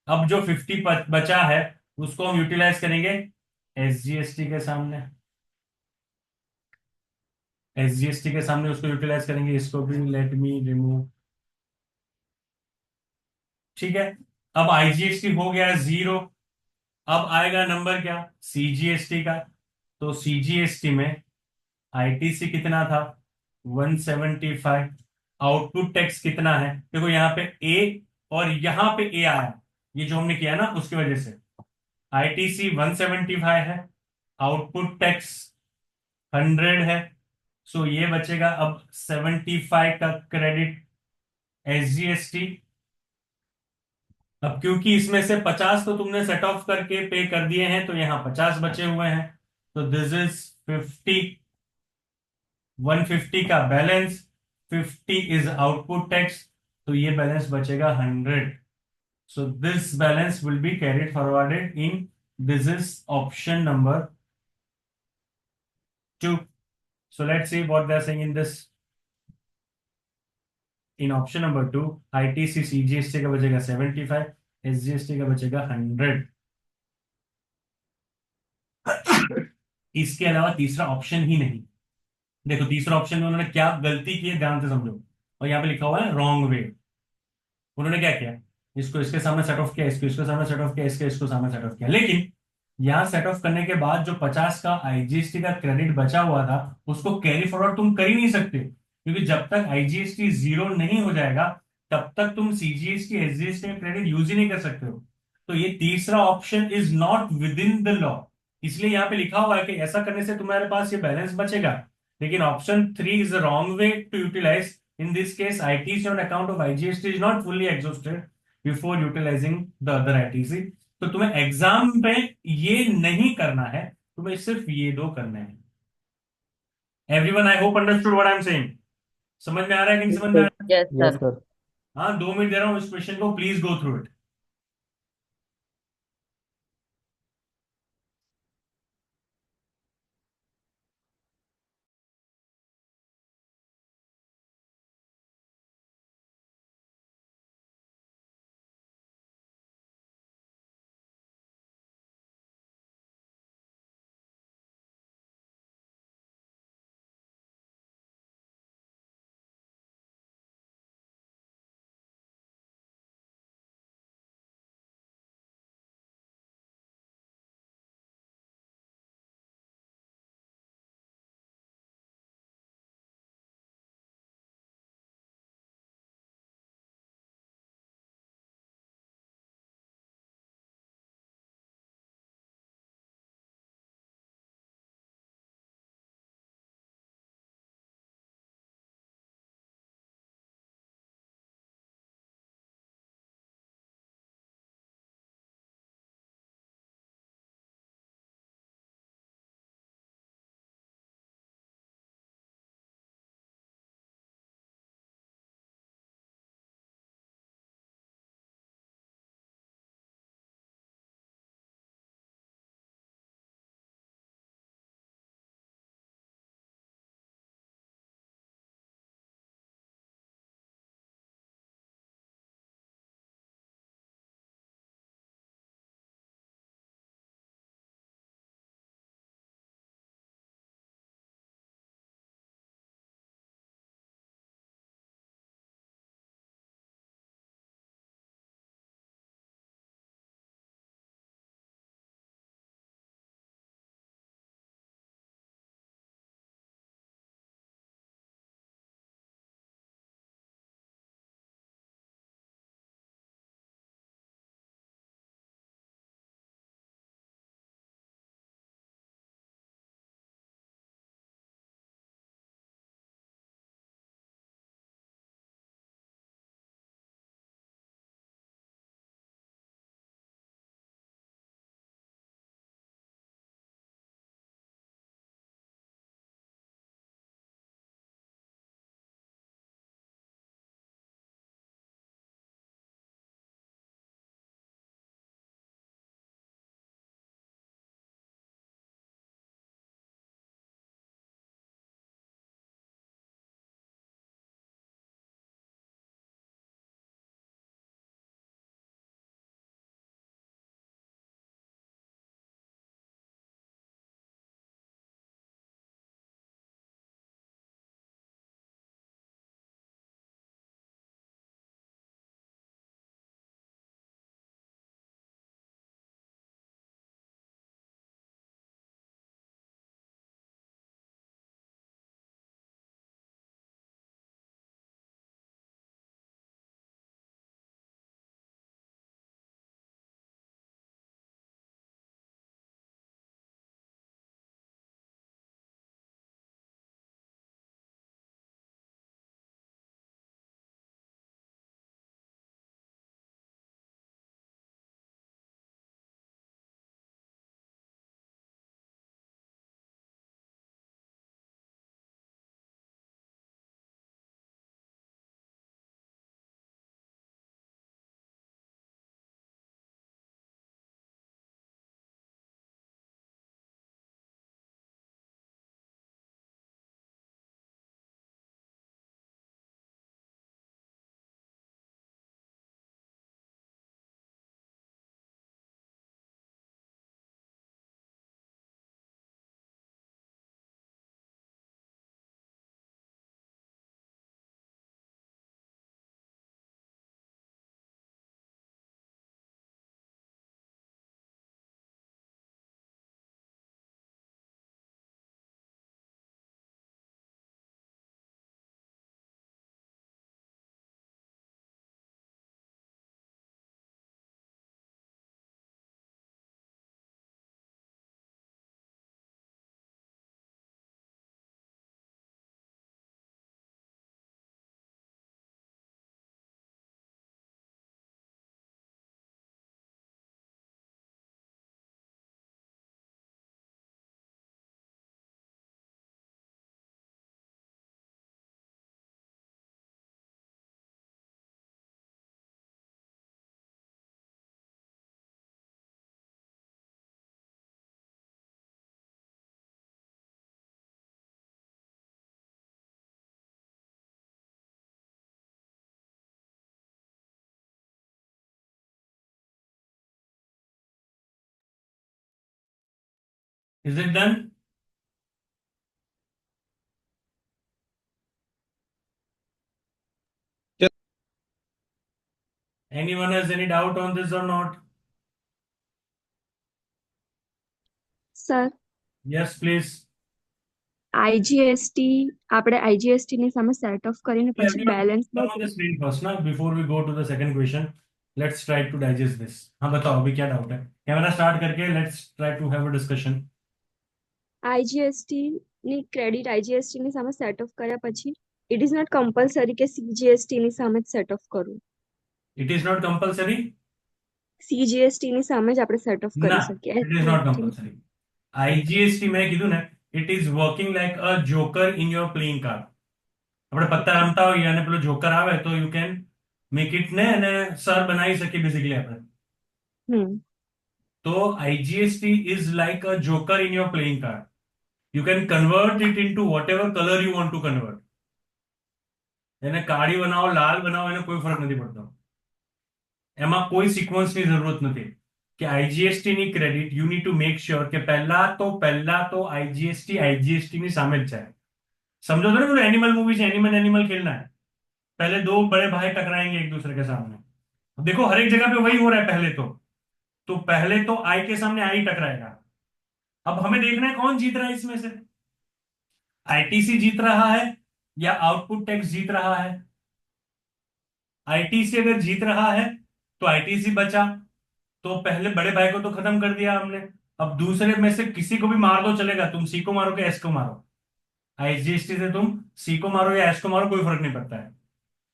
अब जो 50 बचा है उसको हम यूटिलाइज करेंगे एसजीएसटी के सामने, एसजीएसटी के सामने उसको यूटिलाइज करेंगे। इसको भी लेट मी रिमूव, ठीक है। अब आईजीएसटी हो गया 0, अब आएगा नंबर क्या, सीजीएसटी का। तो सीजीएसटी में आईटीसी कितना था 175, आउटपुट टैक्स कितना है, देखो यहाँ पे ए और यहाँ पे ए आया, ये जो हमने किया ना उसकी वजह से। आईटीसी 175 है, आउटपुट टैक्स 100 है, सो ये बचेगा अब 75 का क्रेडिट एसजीएसटी। अब क्योंकि इसमें से 50 तो तुमने सेट ऑफ करके पे कर दिए हैं, तो यहाँ 50 बचे हुए हैं, तो दिस इज 50, 150 का बैलेंस, 50 इज आउटपुट टैक्स, तो ये बैलेंस बचेगा 100। So this balance will be carried forwarded in, this is option number 2। So let's see what they are saying in this. In option number 2 ITC CGST का बचेगा 75, SGST का बचेगा 100। इसके अलावा तीसरा ऑप्शन ही नहीं। देखो तीसरा ऑप्शन में उन्होंने क्या गलती की है ध्यान से समझो, और यहाँ पे लिखा हुआ है रॉन्ग वे। उन्होंने क्या किया, इसको इसके सामने सेट ऑफ किया, इसको इसके सामने सेट ऑफ किया, इसको सामने सेट ऑफ किया, लेकिन यहाँ सेट ऑफ करने के बाद जो 50 का आईजीएसटी का क्रेडिट बचा हुआ था उसको कैरी फॉरवर्ड तुम कर ही नहीं सकते, क्योंकि जब तक आईजीएसटी 0 नहीं हो जाएगा तब तक तुम सीजीएसटी एसजीएसटी का क्रेडिट यूज ही नहीं कर सकते हो। तो ये तीसरा option is not with in the law, इसलिए यहाँ पे लिखा हुआ है कि ऐसा करने से तुम्हारे पास ये बैलेंस बचेगा। लेकिन option 3 is the wrong way to utilise. In this case, ITC on account of IGST is not fully exhausted before utilizing the other ITC। तो तुम्हें एग्जाम पे ये नहीं करना है, तुम्हें सिर्फ ये दो करने हैं। Everyone I hope understood what I am saying. समझ में आ रहा है कि नहीं समझ में आ रहा है? Yes yes sir. सर। हाँ 2 मिनट दे रहा हूँ इस क्वेश्चन को, please go through it. Is it done? Yes, Anyone has any doubt on this or not? Sir Yes, please. IGST આપણે આઈજીએસટી ની સામે સેટ ઓફ કરીને પછી Everyone balance come on the screen first ना, before we go to the second question. Let's try to digest this. हाँ बताओ अभी क्या डाउट है? कैमरा स्टार्ट करके let's try to have a discussion. IGST ની ક્રેડિટ આઈજીએસટી ની સામે સેટ ઓફ કર્યા પછી ઇટ ઇઝ નોટ કમ્પલસરી કે સીજીએસટી ની સામે જ સેટ ઓફ કરવું. It is not compulsory. CGST ની સામે જ આપણે સેટ ઓફ ना, કરી શકીએ. it is not compulsory. IGST મેં કીધું ને, it is working like a joker in your playing card. આપણે પત્તા રમતા હોઈએ અને પેલો જોકર આવે તો you can make it ને અને સર બનાવી શકીએ બેઝિકલી આપણે. હમ તો IGST is like a joker in your playing card. You can convert it into whatever color you want to convert. એને કાળી બનાવો લાલ બનાવો એને કોઈ ફરક નથી પડતો. એમાં કોઈ સિક્વન્સની જરૂરત નથી કે આઈજીએસટી ની credit you need to make sure કે પહેલા તો આઈજીએસટી ની સામે જ જાય. समझो तो ना, वो एनिमल मूवी से एनिमल एनिमल खेलना है. पहले दो बड़े भाई टकराएंगे एक दूसरे के सामने. अब देखो हर एक जगह पे वही हो रहा है. पहले तो आई के सामने आई टकराएगा. अब हमें देखना है कौन जीत रहा है इसमें से. आईटीसी जीत रहा है या आउटपुट टैक्स जीत रहा है. आईटीसी अगर जीत रहा है तो आईटीसी बचा. तो पहले बड़े भाई को तो खत्म कर दिया हमने. अब दूसरे में से किसी को भी मार दो चलेगा. तुम सी को मारो कि एस को मारो. आईजीएसटी से तुम सी को मारो या एस को मारो कोई फर्क नहीं पड़ता है.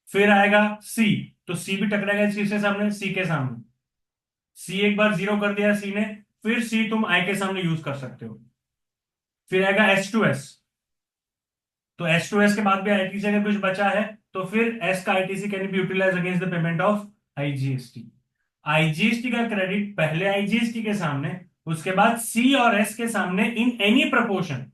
फिर आएगा सी. तो सी भी टकराएगा किसके सामने, सी के सामने. सी एक बार जीरो कर दिया सी ने. फिर सी तुम आई के सामने यूज कर सकते हो. फिर आएगा एस टू एस. तो एस टू एस के बाद भी आईटीसी अगर कुछ बचा है तो फिर एस का ITC can be utilise against the payment of IGST. IGST का क्रेडिट पहले आईजीएसटी के सामने, उसके बाद सी और एस के सामने इन एनी प्रपोर्शन.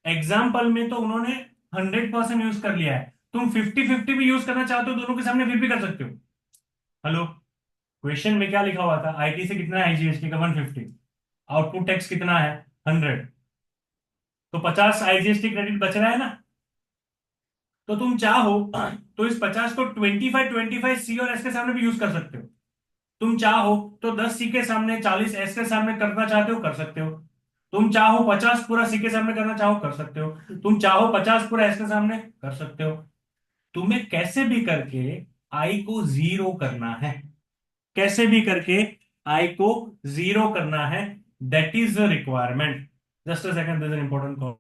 एग्जाम्पल में तो उन्होंने 100% यूज कर लिया है. तुम 50-50 भी यूज करना चाहते हो दोनों के सामने फिर भी कर सकते हो. हेलो, क्वेश्चन में क्या लिखा हुआ था? आईटी से कितना है आईजीएसटी का? 150. आउटपुट टैक्स कितना है? 100. तो 50 आईजीएसटी क्रेडिट बच रहा है ना. तो तुम चाहो तो इस 50 को 25 सी और एस के सामने भी यूज कर सकते हो. तुम चाहो तो 10 सी के सामने 40 एस के सामने करना चाहते हो कर सकते हो. तुम चाहो 50 पूरा सी के सामने करना चाहो कर सकते हो. तुम चाहो 50 पूरा एस के सामने कर सकते हो. तुम्हें कैसे भी करके आई को जीरो करना है. कैसे भी करके आई को जीरो करना है. That is the requirement. Just a second, this is important call.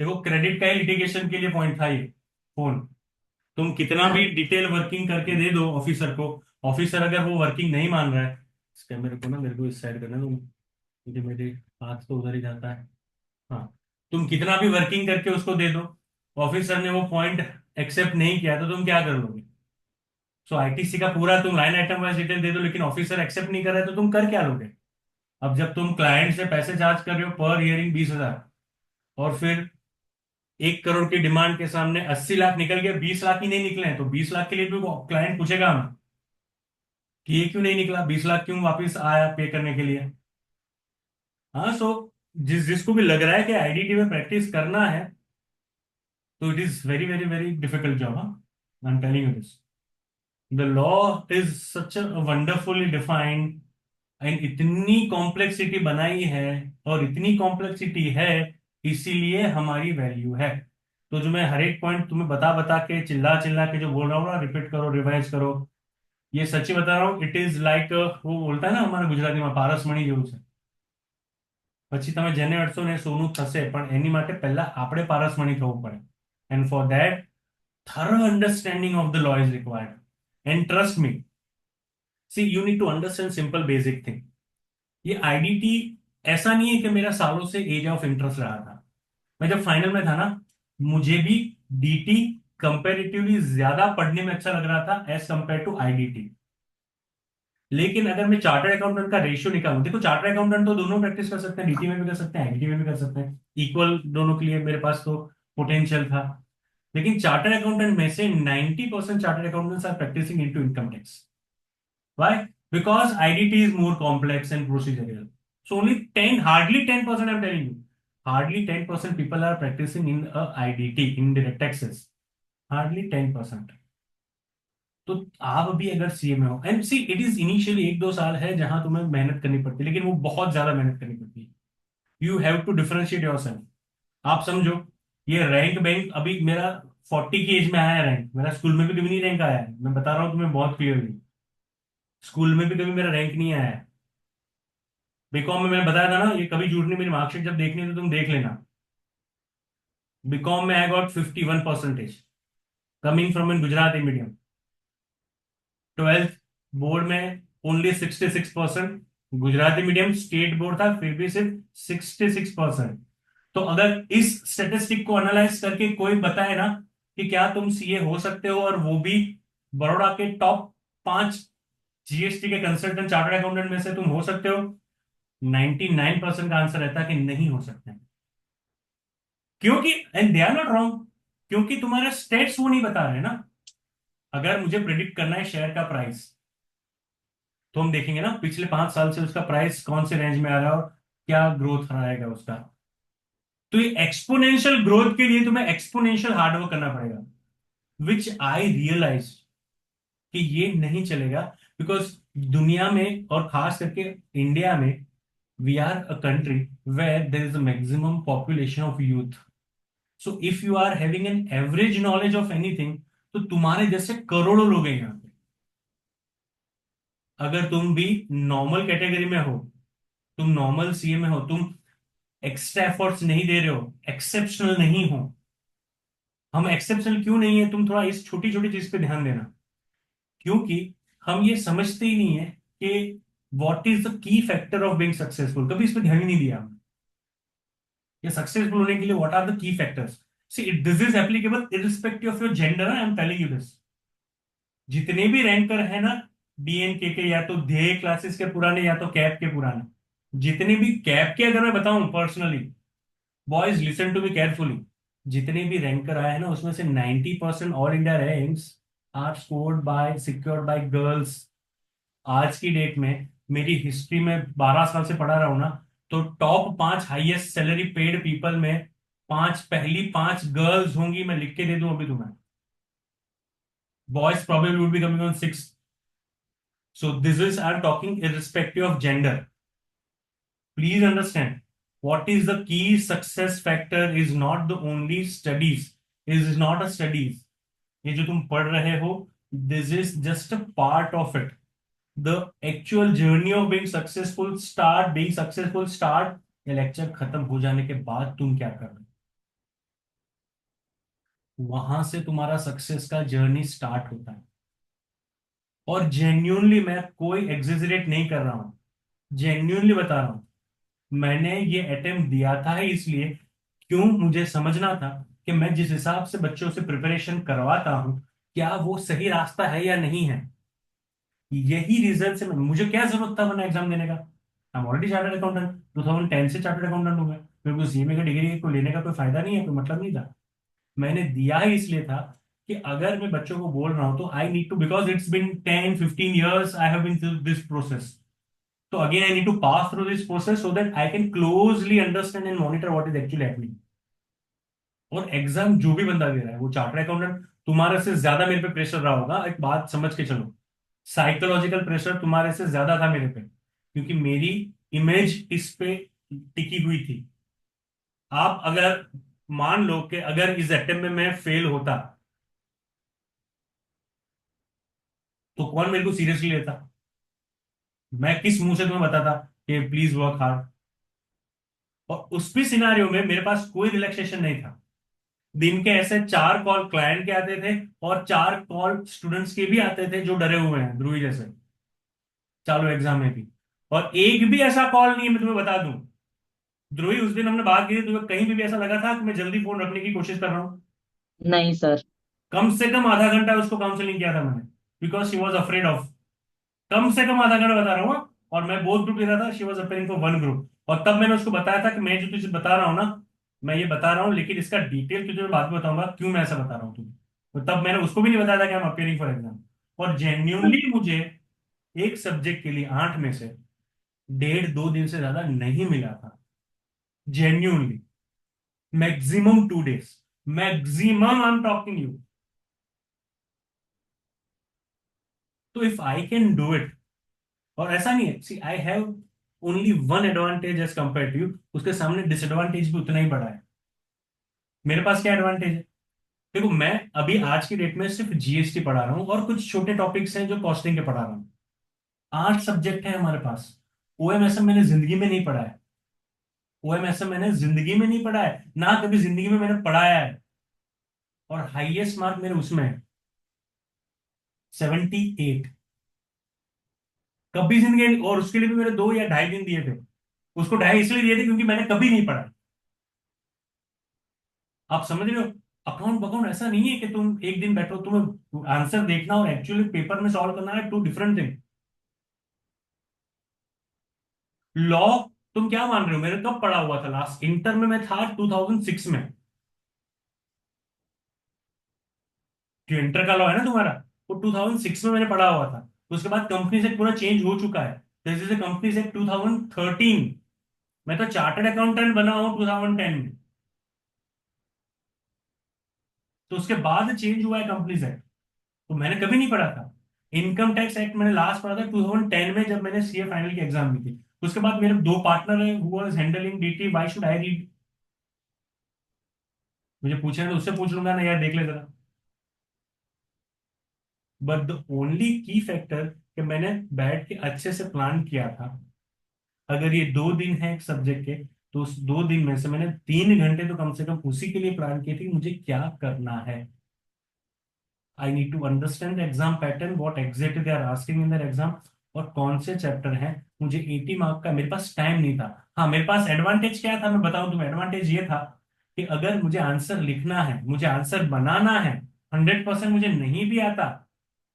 देखो क्रेडिट का ही लिटिगेशन के लिए पॉइंट था ये फोन। तुम कितना भी डिटेल वर्किंग करके दे दो ऑफिसर को, ऑफिसर अगर वो वर्किंग नहीं मान रहा है, इस कैमरे को ना मेरे को इस साइड करना दो, क्योंकि मेरे हाथ तो उधर ही जाता है। हाँ, तुम कितना भी वर्किंग करके उसको दे दो, ऑफिसर ने वो पॉइंट एक्सेप्ट नहीं किया तो तुम क्या कर लोगे? सो आईटीसी का पूरा तुम लाइन आइटम वाइज डिटेल दे दो, लेकिन ऑफिसर एक्सेप्ट नहीं कर रहा है तो तुम कर क्या लोगे? अब जब तुम क्लाइंट से पैसे चार्ज कर रहे हो पर हियरिंग 20,000, और फिर 1 करोड़ की डिमांड के सामने 80 लाख निकल गया, 20 लाख ही नहीं निकले हैं, तो 20 लाख के लिए भी क्लाइंट पूछेगा हमें कि ये क्यों नहीं निकला, 20 लाख क्यों वापस आया पे करने के लिए। हाँ, सो जिसको भी लग रहा है कि आईडीटी में प्रैक्टिस करना है, तो it is very very very difficult job. I am telling you this, the law is such a wonderfully defined, and इतनी कॉम्प्लेक्सिटी बनाई है, और इतनी कॉम्प्लेक्सिटी है इसीलिए हमारी वैल्यू है। तो जो मैं हर एक पॉइंट तुम्हें बता बता के चिल्ला चिल्ला के जो बोल रहा हूँ ना, रिपीट करो रिवाइज करो, ये सच्ची बता रहा हूँ। इट इज लाइक, वो बोलता है ना हमारे गुजराती में पारसमणि જેવું છે। પછી તમે જેને અડશો ને સોનું થશે, પણ એની માટે પહેલા આપણે પારસમણિ થવું પડે, and for that thorough understanding of the law is required. And trust me, see, you need to understand simple basic thing. ये आईडीटी ऐसा नहीं है कि मेरा सालों से एरिया ऑफ इंटरेस्ट रहा था। मैं जब फाइनल में था ना, मुझे भी डीटी कंपेरेटिवली ज्यादा पढ़ने में अच्छा लग रहा था एज कंपेयर टू आईडीटी। लेकिन अगर मैं चार्टर्ड अकाउंटेंट का रेशियो निकालूं, देखो चार्टर्ड अकाउंटेंट तो दोनों प्रैक्टिस कर सकते हैं, डीटी में भी कर सकते हैं, आईडीटी में भी कर सकते हैं, इक्वल दोनों के लिए मेरे पास तो पोटेंशियल था। लेकिन चार्टर्ड अकाउंटेंट में से 90% chartered accountants are practising into income tax. Why? Because IDT is more complex and procedural. So only 10, hardly 10%, I'm telling you. Hardly 10% people are practicing in a IDT, indirect taxes. Hardly 10%. तो आप अभी अगर CA में हो, and see it is initially 1-2 साल है जहां तुम्हें मेहनत करनी पड़ती है, लेकिन वो बहुत ज्यादा मेहनत करनी पड़ती है। You have to differentiate yourself. आप समझो, ये रैंक बैंक अभी मेरा 40 की एज में आया है रैंक, मेरा स्कूल में भी कभी नहीं रैंक आया है, मैं बता रहा हूँ तुम्हें बहुत क्लियरली। स्कूल में भी कभी मेरा रैंक नहीं आया है। बीकॉम में मैंने बताया था ना, ये कभी झूठ नहीं, मेरी मार्कशीट जब देखनी है तो तुम देख लेना। बीकॉम में I got 51% coming from in Gujarati medium. 12th board में only 66%, Gujarati medium state board था फिर भी सिर्फ 66%। तो अगर इस स्टेटिस्टिक को एनालाइज करके कोई बताए ना कि क्या तुम सीए हो सकते हो, और वो भी बड़ौदा के टॉप 5 जीएसटी के कंसल्टेंट चार्टर्ड अकाउंटेंट में से तुम हो सकते हो, 99% का आंसर रहता है कि नहीं हो सकते। क्योंकि and they are not wrong, क्योंकि तुम्हारे स्टेट्स वो नहीं बता रहे ना। अगर मुझे प्रिडिक्ट करना है शेयर का प्राइस, तो हम देखेंगे ना पिछले 5 साल से उसका प्राइस कौन से रेंज में आ रहा है और क्या ग्रोथ रहेगा उसका। तो ये एक्सपोनेंशियल ग्रोथ के लिए तुम्हें एक्सपोनेंशियल हार्डवर्क करना पड़ेगा, विच आई रियलाइज कि ये नहीं चलेगा। बिकॉज दुनिया में और खास करके इंडिया में, we are a country where there is a maximum population of youth. So if you are having an average knowledge of anything, तो तुम्हारे जैसे करोड़ों लोग हैं यहाँ पे। अगर तुम भी नॉर्मल कैटेगरी में हो, तुम नॉर्मल सीए में हो, तुम एक्स्ट्रा एफर्ट्स नहीं दे रहे हो, एक्सेप्शनल नहीं हो। हम एक्सेप्शनल क्यों नहीं है, तुम थोड़ा इस छोटी छोटी चीज पे ध्यान देना। क्योंकि हम ये समझते ही नहीं है कि what is the key factor of being successful, कभी इस पे ध्यान ही नहीं दिया हमने। ये सक्सेसफुल होने के लिए what are the key factors. See this is applicable irrespective of your gender, I am telling you this. जितने भी रैंकर है ना, डीएनके के, या तो ध्येय क्लासेस के पुराने या तो कैप के पुराने, जितने भी कैप के, अगर मैं बताऊं personally, boys listen to me carefully, जितने भी रैंकर आए हैं ना, उसमें से 90% all India ranks are scored by secured by girls. आज की डेट में, मेरी हिस्ट्री में 12 साल से पढ़ा रहा हूं ना, तो top 5 highest salary paid people में पहली 5 गर्ल्स होंगी। मैं लिख के दे दूं अभी तुम्हें। Boys probably would be coming on 6th. So this is, I'm talking irrespective of gender. Please understand, what is the key success factor is not the only studies. It is not a studies. ये जो तुम पढ़ रहे हो, this is just a part of it. The actual journey of being successful start, ये lecture खत्म हो जाने के बाद तुम क्या कर रहे हो। वहां से तुम्हारा सक्सेस का जर्नी स्टार्ट होता है। और जेन्यूनली मैं कोई एग्जेजरेट नहीं कर रहा हूं, जेन्यूनली बता रहा हूं। मैंने ये अटेम्प्ट दिया था इसलिए, क्यों, मुझे समझना था कि मैं जिस हिसाब से बच्चों से प्रिपरेशन करवाता हूं, क्या वो सही रास्ता है या नहीं है। यही रीजन से मुझे क्या जरूरत था वरना एग्जाम देने का। I am already chartered accountant, 2010 से चार्टर्ड अकाउंटेंट हूं मैं। मेरे को सीएमए का डिग्री को लेने का कोई फायदा नहीं है, कोई मतलब नहीं था। मैंने दिया ही इसलिए था कि अगर मैं बच्चों को बोल रहा हूं तो I need to, because it's been 10-15 years I have been through this process. तो again I need to pass through this process so that I can closely understand and monitor what is actually happening. और exam जो भी बंदा दे रहा है, वो chartered accountant, तुम्हारे से ज्यादा मेरे पे प्रेशर रहा होगा, एक बात समझ के चलो। साइकोलॉजिकल प्रेशर तुम्हारे से ज्यादा था मेरे पे, क्योंकि मेरी इमेज इस पे टिकी हुई थी। आप अगर मान लो कि अगर इस अटेम्प्ट में मैं फेल होता, तो कौन मेरे को सीरियसली लेता। मैं किस मुंह से तुम्हें बताता कि प्लीज वर्क हार्ड। और उस भी सिनारियो में मेरे पास कोई रिलैक्सेशन नहीं था। दिन के ऐसे 4 कॉल क्लाइंट के आते थे और 4 कॉल स्टूडेंट्स के भी आते थे जो डरे हुए हैं ध्रुवी जैसे, चालू एग्जाम में भी। और एक भी ऐसा कॉल नहीं है, मैं तुम्हें बता दूं, ध्रुवी उस दिन हमने बात की थी, तुम्हें कहीं भी ऐसा लगा था कि मैं जल्दी फोन रखने की कोशिश कर रहा हूँ? नहीं सर। कम से कम आधा घंटा उसको काउंसलिंग किया था मैंने, because she was afraid of. कम से कम आधा घंटा बता रहा हूँ हाँ? और मैं बोथ ग्रुप ले रहा था, she was appearing for one group. और तब मैंने उसको बताया था कि मैं जो तुझे बता रहा हूँ ना, मैं ये बता रहा हूँ, लेकिन इसका डिटेल तुझे मैं बाद में बताऊंगा क्यों मैं ऐसा बता रहा हूँ तुझे। तो तब मैंने उसको भी नहीं बताया था कि हम अपेयरिंग फॉर एग्जाम। और जेन्यूनली मुझे एक सब्जेक्ट के लिए 8 में से 1.5-2 दिन से ज्यादा नहीं मिला था। Genuinely maximum 2 days, maximum I am talking you. तो if I can do it, और ऐसा नहीं है, see I have only one advantage as compare to you, उसके सामने डिसएडवांटेज भी उतना ही बड़ा है। मेरे पास क्या एडवांटेज है? देखो, मैं अभी आज की डेट में सिर्फ जीएसटी पढ़ा रहा हूँ और कुछ छोटे टॉपिक्स हैं जो कॉस्टिंग के पढ़ा रहा हूँ। 8 सब्जेक्ट है हमारे पास। ओएमएसएम मैंने जिंदगी में नहीं पढ़ा है। ओएमएसएम मैंने जिंदगी में नहीं पढ़ा है, ना कभी जिंदगी में मैंने पढ़ाया है। और हाईएस्ट मार्क मेरे उसमें है, 78। कभी जिंदगी, और उसके लिए भी मेरे 2 या ढाई दिन दिए थे। उसको ढाई इसलिए दिए थे क्योंकि मैंने कभी नहीं पढ़ा। आप समझ रहे हो? अकाउंट बकाउंट ऐसा नहीं है कि तुम एक दिन बैठो, तुम्हें आंसर देखना और एक्चुअली पेपर में सॉल्व करना है, टू डिफरेंट थिंग। लॉ, तुम क्या मान रहे हो मेरे कब पढ़ा हुआ था? लास्ट इंटर में मैं था 2006 में। जो इंटर का लॉ है ना तुम्हारा, वो 2006 में मैंने पढ़ा हुआ था। उसके बाद कंपनी से पूरा चेंज हो चुका है। जैसे कंपनी से 2013, मैं तो चार्टर्ड अकाउंटेंट बना हूं 2010 में। तो उसके बाद चेंज हुआ है कंपनी से, तो मैंने कभी नहीं पढ़ा था। इनकम टैक्स एक्ट मैंने लास्ट पढ़ा था 2010 में, जब मैंने सीए फाइनल की एग्जाम दी थी। उसके बाद मेरे 2 पार्टनर हैं who was handling DT, why should I read? मुझे पूछना है तो उससे पूछ लूंगा ना यार, देख ले जरा। बट द ओनली की फैक्टर कि मैंने बैठ के अच्छे से प्लान किया था। अगर ये 2 दिन है एक सब्जेक्ट के, तो उस 2 दिन में से मैंने 3 घंटे तो कम से कम उसी के लिए प्लान किए थे कि मुझे क्या करना है। I need to understand the exam pattern, what exactly they are asking in their exam, और कौन से चैप्टर हैं। मुझे 80 मार्क का, मेरे पास टाइम नहीं था। हाँ, मेरे पास एडवांटेज क्या था मैं बताऊं तुम्हें। एडवांटेज ये था कि अगर मुझे आंसर लिखना है, मुझे आंसर बनाना है, 100% मुझे नहीं भी आता,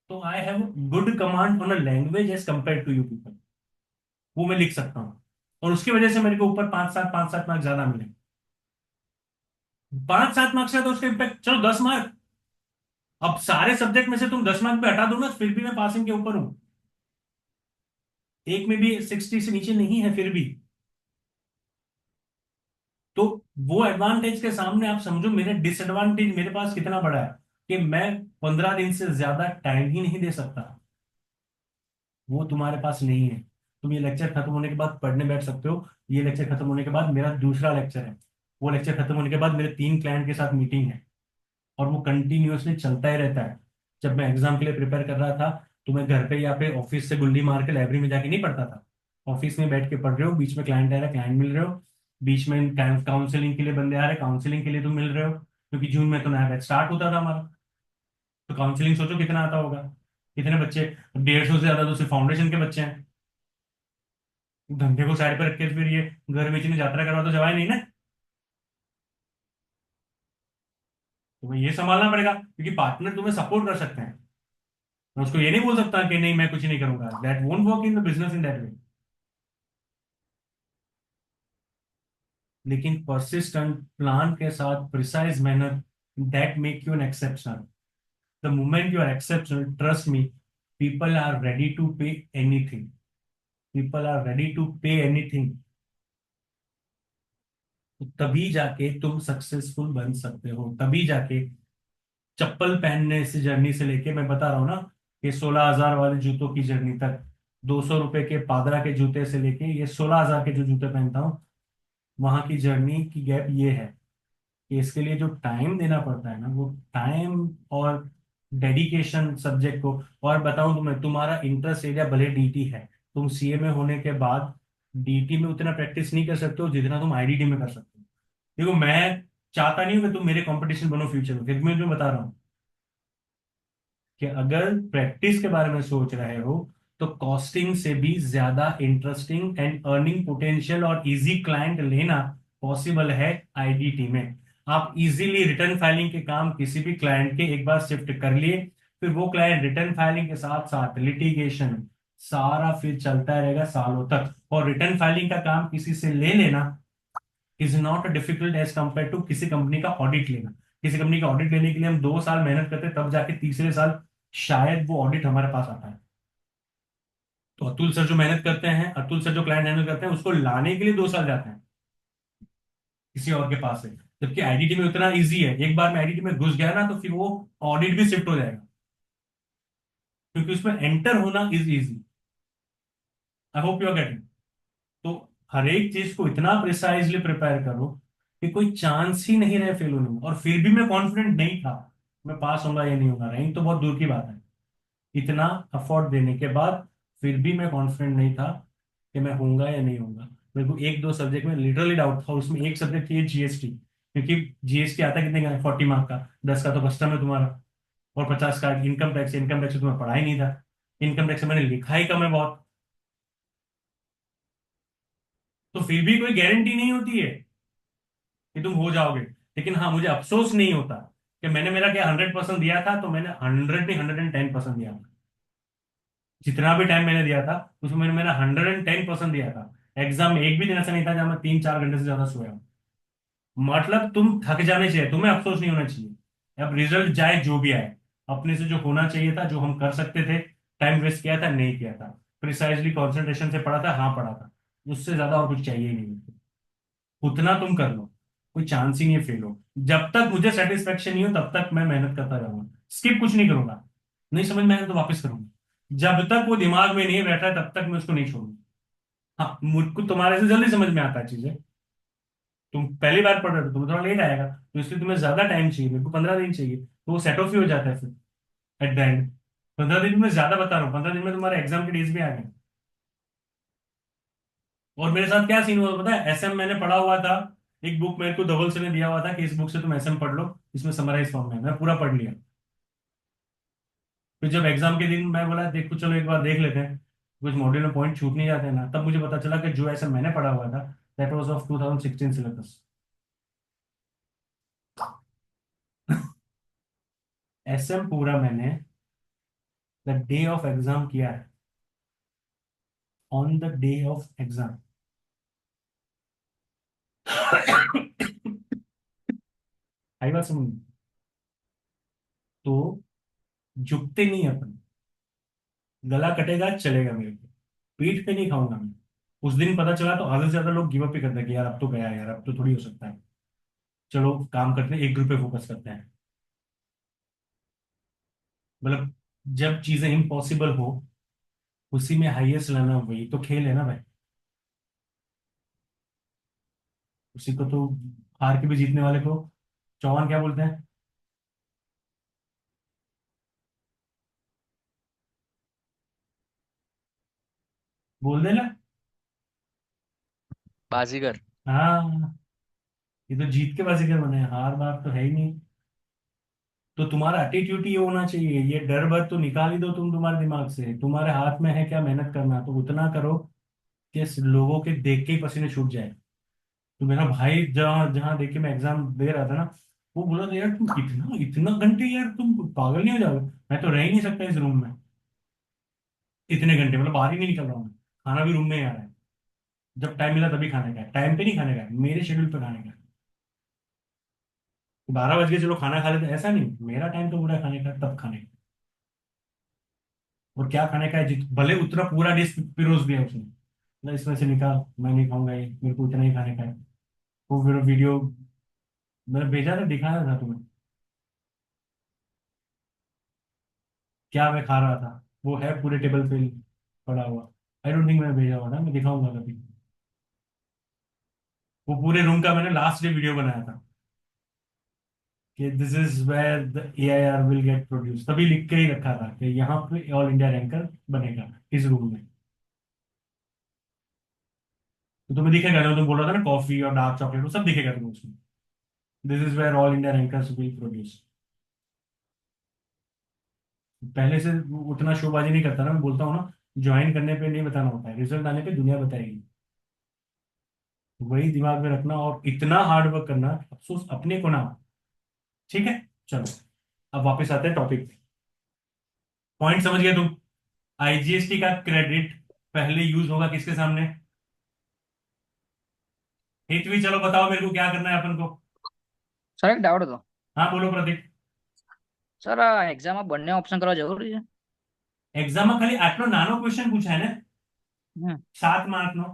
तो I have good command on a language as compare to you people. वो मैं लिख सकता हूँ। और उसकी वजह से मेरे को ऊपर 5-7 ज्यादा मिले। 5-7 मार्क्स का तो उसका इम्पैक्ट, चलो 10 मार्क। अब सारे सब्जेक्ट में से तुम 10 मार्क भी हटा दो ना, फिर भी मैं पासिंग के ऊपर हूं। एक में भी 60 से नीचे नहीं है फिर भी। तो वो एडवांटेज के सामने आप समझो मेरे डिसएडवांटेज मेरे पास कितना बड़ा है, कि मैं 15 दिन से ज्यादा टाइम ही नहीं दे सकता। वो तुम्हारे पास नहीं है। तुम ये लेक्चर खत्म होने के बाद पढ़ने बैठ सकते हो। ये लेक्चर खत्म होने के बाद मेरा दूसरा लेक्चर है। वो लेक्चर खत्म होने के बाद मेरे 3 क्लाइंट के साथ मीटिंग है। और वो कंटिन्यूअसली चलता ही रहता है। जब मैं एग्जाम के लिए प्रिपेयर कर रहा था, तो मैं घर पे या पे ऑफिस से गुल्ली मार के लाइब्रेरी में जाके नहीं पढ़ता था। ऑफिस में बैठ के पढ़ रहे हो, बीच में क्लाइंट आ रहा है, क्लाइंट मिल रहे हो, बीच में काउंसलिंग के लिए बंदे आ रहे हैं, काउंसलिंग के लिए तुम मिल रहे हो। क्योंकि जून में तो नया बैच स्टार्ट होता था हमारा। तो काउंसलिंग सोचो कितना आता होगा, कितने बच्चे, 150 से ज्यादा तो सिर्फ फाउंडेशन के बच्चे हैं। धंधे को साइड पर रख के फिर ये घर बेचने यात्रा करवा तो जवाई नहीं ना। तुम्हें ये संभालना पड़ेगा, क्योंकि पार्टनर तुम्हें सपोर्ट कर सकते हैं। मैं उसको ये नहीं बोल सकता कि नहीं मैं कुछ नहीं करूंगा, that won't work in the business in that way. लेकिन परसिस्टेंट प्लान के साथ प्रिसाइज मेहनत, that make you an exceptional. The moment you are exceptional, trust me, people are ready to pay anything. People are ready to pay anything. तभी जाके तुम successful बन सकते हो, तभी जाके चप्पल पहनने से जर्नी से लेके, मैं बता रहा हूँ ना, कि 16,000 वाले जूतों की जर्नी तक, 200 रुपए के पादरा के जूते से लेके ये 16,000 के जो जूते पहनता हूँ, वहां की जर्नी की गैप ये है कि इसके लिए जो टाइम देना पड़ता है ना, वो टाइम और डेडिकेशन सब्जेक्ट को। और बताऊं तुम्हें, तुम्हारा इंटरेस्ट एरिया भले डीटी है, तुम सीए में होने के बाद डीटी में उतना प्रैक्टिस नहीं कर सकते हो जितना तुम आईडीटी में कर सकते हो। देखो मैं चाहता नहीं हूं कि तुम मेरे कंपटीशन बनो फ्यूचर में, फिर मैं तुम्हें बता रहा हूँ कि अगर प्रैक्टिस के बारे में सोच रहे हो, तो कॉस्टिंग से भी ज्यादा इंटरेस्टिंग एंड अर्निंग पोटेंशियल और इजी क्लाइंट लेना पॉसिबल है आईडीटी में। आप इजीली रिटर्न फाइलिंग के काम किसी भी क्लाइंट के एक बार शिफ्ट कर लिए, फिर वो क्लाइंट रिटर्न फाइलिंग के साथ साथ लिटिगेशन सारा फिर चलता रहेगा सालों तक। और रिटर्न फाइलिंग का काम किसी से ले लेना is not difficult as compare to किसी कंपनी का ऑडिट लेना। किसी कंपनी का ऑडिट लेने के लिए हम 2 साल मेहनत करते हैं, तब जाके तीसरे साल शायद वो ऑडिट हमारे पास आता है। तो अतुल सर जो मेहनत करते हैं, अतुल सर जो क्लाइंट हैंडल करते हैं, उसको लाने के लिए 2 साल जाते हैं किसी और के पास से। जबकि आईडीटी में उतना इजी है, एक बार में आईडीटी में घुस गया ना तो फिर वो ऑडिट भी शिफ्ट हो जाएगा, क्योंकि उसमें एंटर होना is easy. I hope you are getting. तो हर एक चीज को इतना प्रिसाइजली प्रिपेयर करो कि कोई चांस ही नहीं रहे फेल होने में। और फिर भी मैं कॉन्फिडेंट नहीं था मैं पास होऊंगा या नहीं होगा, रैंक तो बहुत दूर की बात है। इतना एफर्ट देने के बाद फिर भी मैं कॉन्फिडेंट नहीं था कि मैं होऊंगा या नहीं होऊंगा। मेरे को एक दो सब्जेक्ट में लिटरली डाउट था, उसमें एक सब्जेक्ट थी जीएसटी, क्योंकि जीएसटी आता कितने का है, 40 मार्क का, 10 का तो कस्टम है तुम्हारा, और 50 का इनकम टैक्स। इनकम टैक्स तुम्हें पढ़ा ही नहीं था, इनकम टैक्स मैंने लिखा ही कम है बहुत। तो फिर भी कोई गारंटी नहीं होती है कि तुम हो जाओगे। लेकिन हाँ, मुझे अफसोस नहीं होता कि मैंने मेरा क्या 100% दिया था, तो मैंने 100 नहीं 110% दिया था। जितना भी टाइम मैंने दिया था उसमें मैंने मेरा 110% दिया था। एग्जाम में एक भी दिन ऐसा नहीं था जहां मैं 3-4 घंटे से ज्यादा सोया हूं। मतलब तुम थक जाने चाहिए, तुम्हें अफसोस नहीं होना चाहिए। अब रिजल्ट जाए जो भी आए, अपने से जो होना चाहिए था, जो हम कर सकते थे, टाइम वेस्ट किया था नहीं किया था, प्रिसाइजली कंसंट्रेशन से पढ़ा था, हाँ पढ़ा था, उससे ज्यादा और कुछ चाहिए ही नहीं। उतना तुम कर लो, कोई चांस ही नहीं है फेल हो। जब तक मुझे सेटिस्फेक्शन नहीं हो तब तक मैं मेहनत करता रहूंगा, स्किप कुछ नहीं करूंगा। नहीं समझ में आया तो वापस करूंगा। जब तक वो दिमाग में नहीं बैठा है तब तक मैं उसको नहीं छोड़ूंगा। हाँ, मुझको तुम्हारे से जल्दी समझ में आता है चीजें। तुम पहली बार पढ़ रहे हो, तुम्हें थोड़ा लेट आएगा, तो इसलिए तुम्हें ज्यादा टाइम चाहिए, मेरे को 15 दिन चाहिए, तो वो सेट ऑफ ही हो जाता है फिर एट द एंड। 15 दिन में ज्यादा बता रहा हूँ, 15 दिन में तुम्हारे एग्जाम के डेज भी आ गए। और मेरे साथ क्या सीन हुआ पता है, एसएम मैंने पढ़ा हुआ था, एक बुक मेरे को धवल सर ने दिया हुआ था कि इस बुक से तुम एसएम पढ़ लो, इसमें समराइज फॉर्म में, मैं पूरा पढ़ लिया। फिर जब एग्जाम के दिन मैं बोला देखो चलो एक बार देख लेते हैं, कुछ मॉड्यूल में पॉइंट छूट नहीं जाते हैं ना, तब मुझे पता चला कि जो एसएम मैंने पढ़ा हुआ था that was of 2016 syllabus. SM पूरा मैंने द डे ऑफ एग्जाम किया है, on the day of exam. आई बात समझ में? तो झुकते नहीं अपन, गला कटेगा चलेगा मेरे को, पीठ पे नहीं खाऊंगा मैं। उस दिन पता चला तो आधे से ज्यादा लोग गिव अप ही करते हैं कि यार अब तो गया यार, अब तो थोड़ी हो सकता है, चलो काम करते हैं, एक ग्रुप पे फोकस करते हैं। मतलब जब चीजें इम्पॉसिबल हो, उसी में हाईएस्ट लाना, वही तो खेल है ना भाई। उसी को तो, हार के भी जीतने वाले को चौहान क्या बोलते हैं, बोल देना। बाजीगर। हाँ, ये तो जीत के बाजीगर बने हैं, हार बार तो है ही नहीं। तो तुम्हारा एटीट्यूड ये होना चाहिए, ये डर बर तो निकाल ही दो तुम तुम्हारे दिमाग से। तुम्हारे हाथ में है क्या मेहनत करना, तो उतना करो कि लोगों के देख के ही पसीने छूट जाए। तो मेरा भाई जहाँ जहाँ देख के मैं एग्जाम दे रहा था ना, वो बोला था यार तुम इतना इतना घंटे, यार तुम पागल नहीं हो जाओगे, मैं तो रह ही नहीं सकता इस रूम में इतने घंटे, मतलब बाहर ही नहीं निकल रहा हूँ मैं। खाना भी रूम में ही आ रहा है, जब टाइम मिला तभी खाने का है, टाइम पे नहीं खाने का है, मेरे शेड्यूल पे खाने का है। 12 बज के चलो खाना खा लेते, ऐसा नहीं, मेरा टाइम तो पूरा खाने का है, तब खाने का। और क्या खाने का है, भले उतना पूरा डिश पिरोस दिया उसने, मतलब इसमें से निकाल, मैं नहीं खाऊंगा ये, मेरे को इतना ही खाने का है। वो फिर वीडियो मैंने भेजा था, दिखाया था तुम्हें क्या मैं खा रहा था, वो है पूरे टेबल पे पड़ा हुआ। आई डोंट थिंक मैंने भेजा हुआ था, मैं दिखाऊंगा कभी। वो पूरे रूम का मैंने लास्ट डे वीडियो बनाया था कि this is where the AIR will get produce, तभी लिख के ही रखा था कि यहाँ पे ऑल इंडिया रैंकर बनेगा इस रूम में। तो तुम्हें दिखेगा जो तुम बोल रहा था ना, कॉफी और डार्क चॉकलेट, वो सब दिखेगा तुम्हें उसमें। This is where all India rankers will produce. पहले से उतना शोबाजी नहीं करता ना, मैं बोलता हूँ ना, ज्वाइन करने पे नहीं बताना होता है, रिजल्ट आने पे दुनिया बताएगी। वही दिमाग में रखना और इतना हार्ड वर्क करना, अफसोस अपने को ना हो। ठीक है, चलो अब वापस आते हैं टॉपिक पे। पॉइंट समझ गए तुम? आईजीएसटी का क्रेडिट पहले यूज होगा किसके सामने? हितवी, चलो बताओ मेरे को क्या करना है अपन को। સર એક ડાઉટ હતો। हाँ बोलो प्रदीप। સર આ એક્ઝામમાં બંને ઓપ્શન કરવા જરૂરી છે? એક્ઝામ માં ખાલી આટલો નાનો ક્વેશ્ચન પૂછાય ને, હમ 7 માર્ક નો,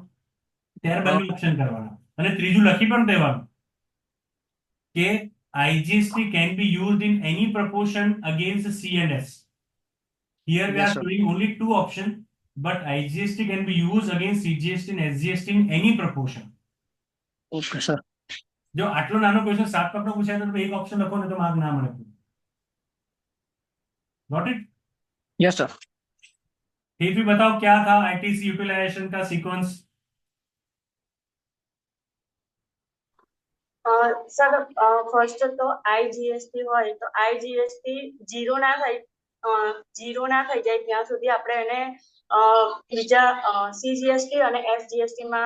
ત્યારે અ, બંને ઓપ્શન કરવાના, અને ત્રીજું લખી પણ દેવાનું કે IGST can be used in any proportion against C and S. Here we yes are sir. showing only two options, but IGST can be used against CGST and SGST in any proportion. Okay sir. જો આટલો નાનો question 7 mark નો પૂછાય તો તમે એક option લખો ને તો માર્ક ના મળે। Got it? Yes sir. फिर भी बताओ क्या था आईटीसी यूटिलाइजेशन का सीक्वेंस? સર ફર્સ્ટ તો આઈજીએસટી હોય તો આઈજીએસટી જીરો ના થઈ જાય ત્યાં સુધી આપણે એને બીજા સીજીએસટી અને એસજીએસટી માં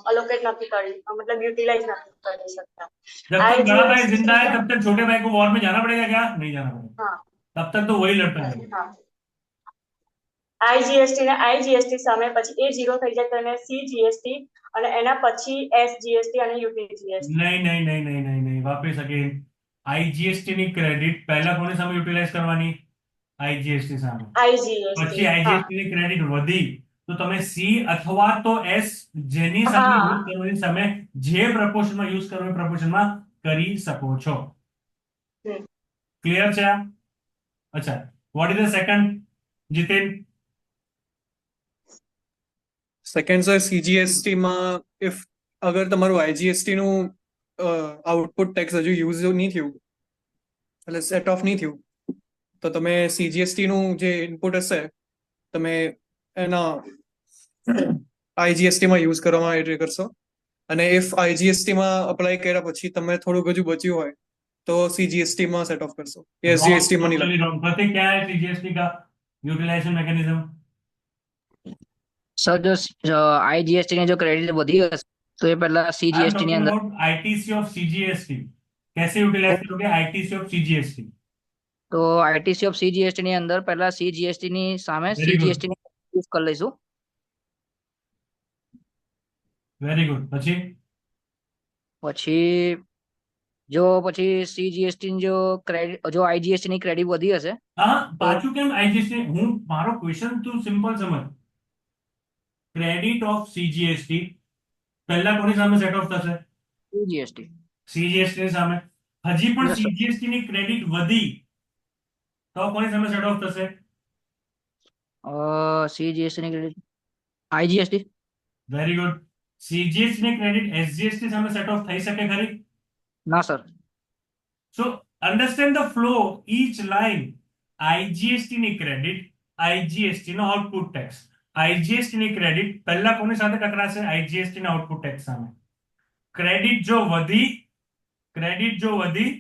અલોકેટ નથી કરી, મતલબ યુટિલાઇઝ નથી કરી सकता। जब तक बड़ा भाई आईजीएसटी जिंदा है तब तक छोटे भाई को वॉर में जाना पड़ेगा क्या? नहीं जाना हाँ पड़ेगा, तब तक तो वही लड़ता रहेगा। हाँ આઈજીએસટી ને આઈજીએસટી સામે પછી એ જીરો થઈ જાય તો એને સીજીએસટી અને એના પછી એસજીએસટી અને યુટીજીએસટી। नहीं नहीं नहीं नहीं नहीं नहीं, वापस अगेन। आईजीएसटी ની ક્રેડિટ પહેલા કોની સામે યુટિલાઇઝ કરવાની? આઈજીએસટી સામે। આઈજીએસટી પછી હા આઈજીએસટી ની ક્રેડિટ વધી તો તમે સી અથવા તો એસ, જેની સામે હા યુઝ કરવાની સામે જે પ્રપોર્શનમાં યુઝ કરવો એ પ્રપોર્શનમાં કરી શકો છો। હમ। ક્લિયર છે આ? અચ્છા, what is the second, Jiten? Second sir સીજીએસટીમાં ઇફ અગર તમારું આઈજીએસટી નું આઉટપુટ ટેક્સ હજુ યુઝ નહીં થયું, એટલે સેટ ઓફ નહીં થયું, તો તમે સીજીએસટી નું જે ઇનપુટ હશે તમે એના આઈજીએસટી માં યુઝ કરવામાં એન્ટ્રી કરશો, અને ઇફ આઈજીએસટી માં અપ્લાય કર્યા પછી તમે થોડુંક હજુ બચ્યું હોય તો સીજીએસટી માં સેટ ઓફ કરશો, रॉन्ग, એસજીએસટી માં નહીં टोटली લખો। रॉन्ग। प्रतीक, क्या है सीजीएसटी का यूटिलाइजेशन मैकेनिज्म? સર જો આઈજીએસટી ની જો ક્રેડિટ વધી હશે તો એ પહેલા आई एम સીજીએસટી ની टॉकिंग અંદર। About ITC of CGST. कैसे यूटिलाइज करोगे आईटीसी ऑफ सीजीएसटी? તો આઈટીસી ઓફ સીજીએસટી ની અંદર પહેલા સીજીએસટી ની સામે वेरी गुड, સીજીએસટી ની યુઝ કરી લઈશું। Very good. પછી પછી જો પછી સીજીએસટી ની જો ક્રેડિટ જો આઈજીએસટી ની ક્રેડિટ વધી હશે હા, તો પાછું કેમ આઈજીએસટી? હું મારો ક્વેશ્ચન તું સિમ્પલ સમજ। ક્રેડિટ ઓફ સીજીએસટી પહેલા કોની સામે સેટ ઓફ થશે? સીજીએસટી। સીજીએસટી ની સામે। હજી પણ યસ સર। સીજીએસટી ની ક્રેડિટ વધી તો કોની સામે સેટ ઓફ થશે? સીજીએસટી ની credit IGST. Very good. CGST ની ક્રેડિટ એસજીએસટી સામે સેટ ઓફ થઈ શકે ખરી? ના sir. So understand the flow, each line। IGST ની ક્રેડિટ, આઈજીએસટી નો આઉટપુટ ટેક્સ, આઈજીએસટી ની ક્રેડિટ પહેલા કોની સાથે ટકરાશે? આઈજીએસટી ના આઉટપુટ ટેક્સ સામે। ક્રેડિટ જો વધી ક્રેડિટ જો વધી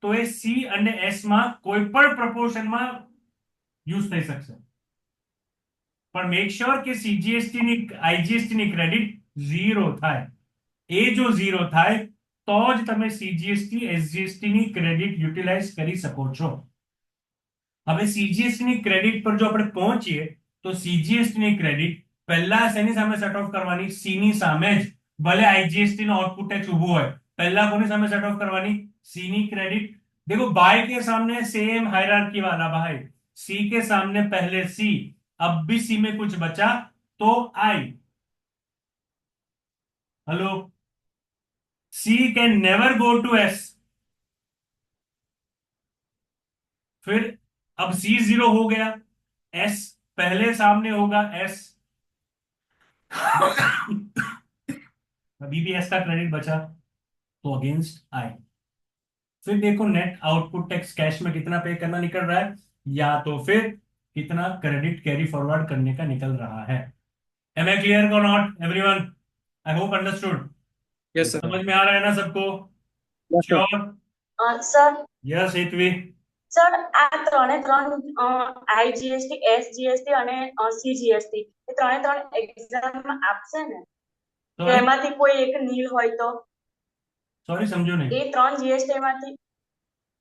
તો એ સી અને એસ માં કોઈ પણ પ્રપોર્શનમાં યુઝ થઈ શકશે, પણ મેક શ્યોર કે સીજીએસટી ની આઈજીએસટી ની ક્રેડિટ 0 થાય. એ જો 0 થાય તો જ તમે સીજીએસટી એસજીએસટી ની ક્રેડિટ યુટિલાઇઝ કરી શકો છો. હવે સીજીએસટી ની ક્રેડિટ પર જો આપણે પહોંચીએ તો સીજીએસટી ની ક્રેડિટ પહેલા શેની સામે સેટ ઓફ કરવાની? સી ની સામે જ. ભલે આईजीएसटी નો आउटपुट टैक्स उभू હોય, पहला कोनी सामने सेट ऑफ करवानी? सी नी क्रेडिट. देखो बाय के सामने सेम हायरार्की वाला भाई, सी के सामने पहले सी, अब भी सी में कुछ बचा तो I. Hello, C can never go to S. फिर अब सी 0 हो गया, एस पहले सामने होगा एस. अभी भी एस का क्रेडिट बचा तो अगेंस्ट आई. फिर देखो नेट आउटपुट टैक्स कैश में कितना पे करना निकल रहा है, या तो फिर कितना क्रेडिट कैरी फॉरवर्ड करने का निकल रहा है. एम आई क्लियर और not everyone? I hope understood. Yes sir. समझ में आ रहा है ना सबको? Yes sir. Sure? Sir yes Hetvi. Sir આ ત્રણે ત્રણ આઈજીએસટી એસજીએસટી અને સીજીએસટી એ ત્રણે ત્રણ એક્ઝામ આપશે ને, તો એમાંથી કોઈ એક નીલ હોય તો? सॉरी समझो नहीं. એ ત્રણ જીએસટી માંથી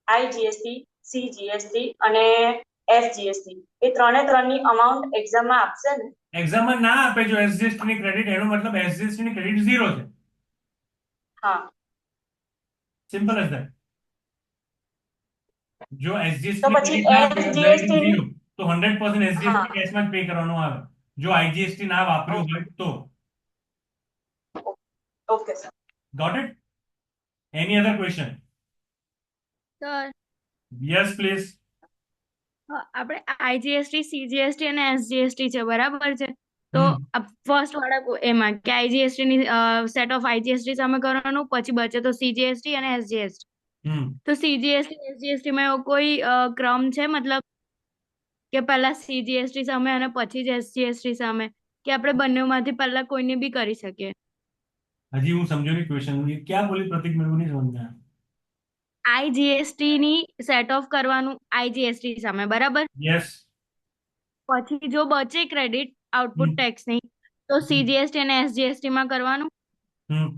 આઈજીએસટી સીજીએસટી અને એસજીએસટી એ ત્રણે ત્રણની અમાઉન્ટ એક્ઝામમાં આપશે ને? एग्जाम में ना आपे जो एसजीएसटी ની ક્રેડિટ, એનો મતલબ એસજીએસટી ની ક્રેડિટ 0 છે. હા. Simple as that. જો તો એસજીએસટી ની પછી ક્રેડિટ ના આપે એસજીએસટી ની 0, તો 100% હા એસજીએસટી કેશ માં જ પે કરવાનું આવે, જો આઈજીએસટી ના વાપર્યું હોય તો. Okay sir. Got it? Any other question? Sir yes please. આપણે આઈજીએસટી સીજીએસટી અને એસજીએસટી છે બરાબર છે, તો હમ ફર્સ્ટ વાળા એમાં કે આઈજીએસટી ની સેટ ઓફ આઈજીએસટી સામે કરવાનું, પછી બચે તો સીજીએસટી અને એસજીએસટી. હમ તો સીજીએસટી એસજીએસટી માં એવો કોઈ ક્રમ છે, મતલબ કે પહેલા સીજીએસટી સામે અને પછી જ એસજીએસટી સામે, કે આપણે બંનેમાંથી પહેલા કોઈને બી કરી શકીએ? હજી હું સમજો નહીં ક્વેશ્ચન. ये क्या बोली प्रतीक? मेरे को नहीं समझ में आया. આઈજીએસટી ની સેટ ઓફ કરવાનું આઈજીએસટી સામે બરાબર, यस. પછી જો બચે ક્રેડિટ આઉટપુટ ટેક્સ ની, તો સીજીએસટી અને એસજીએસટી માં કરવાનું. हम्म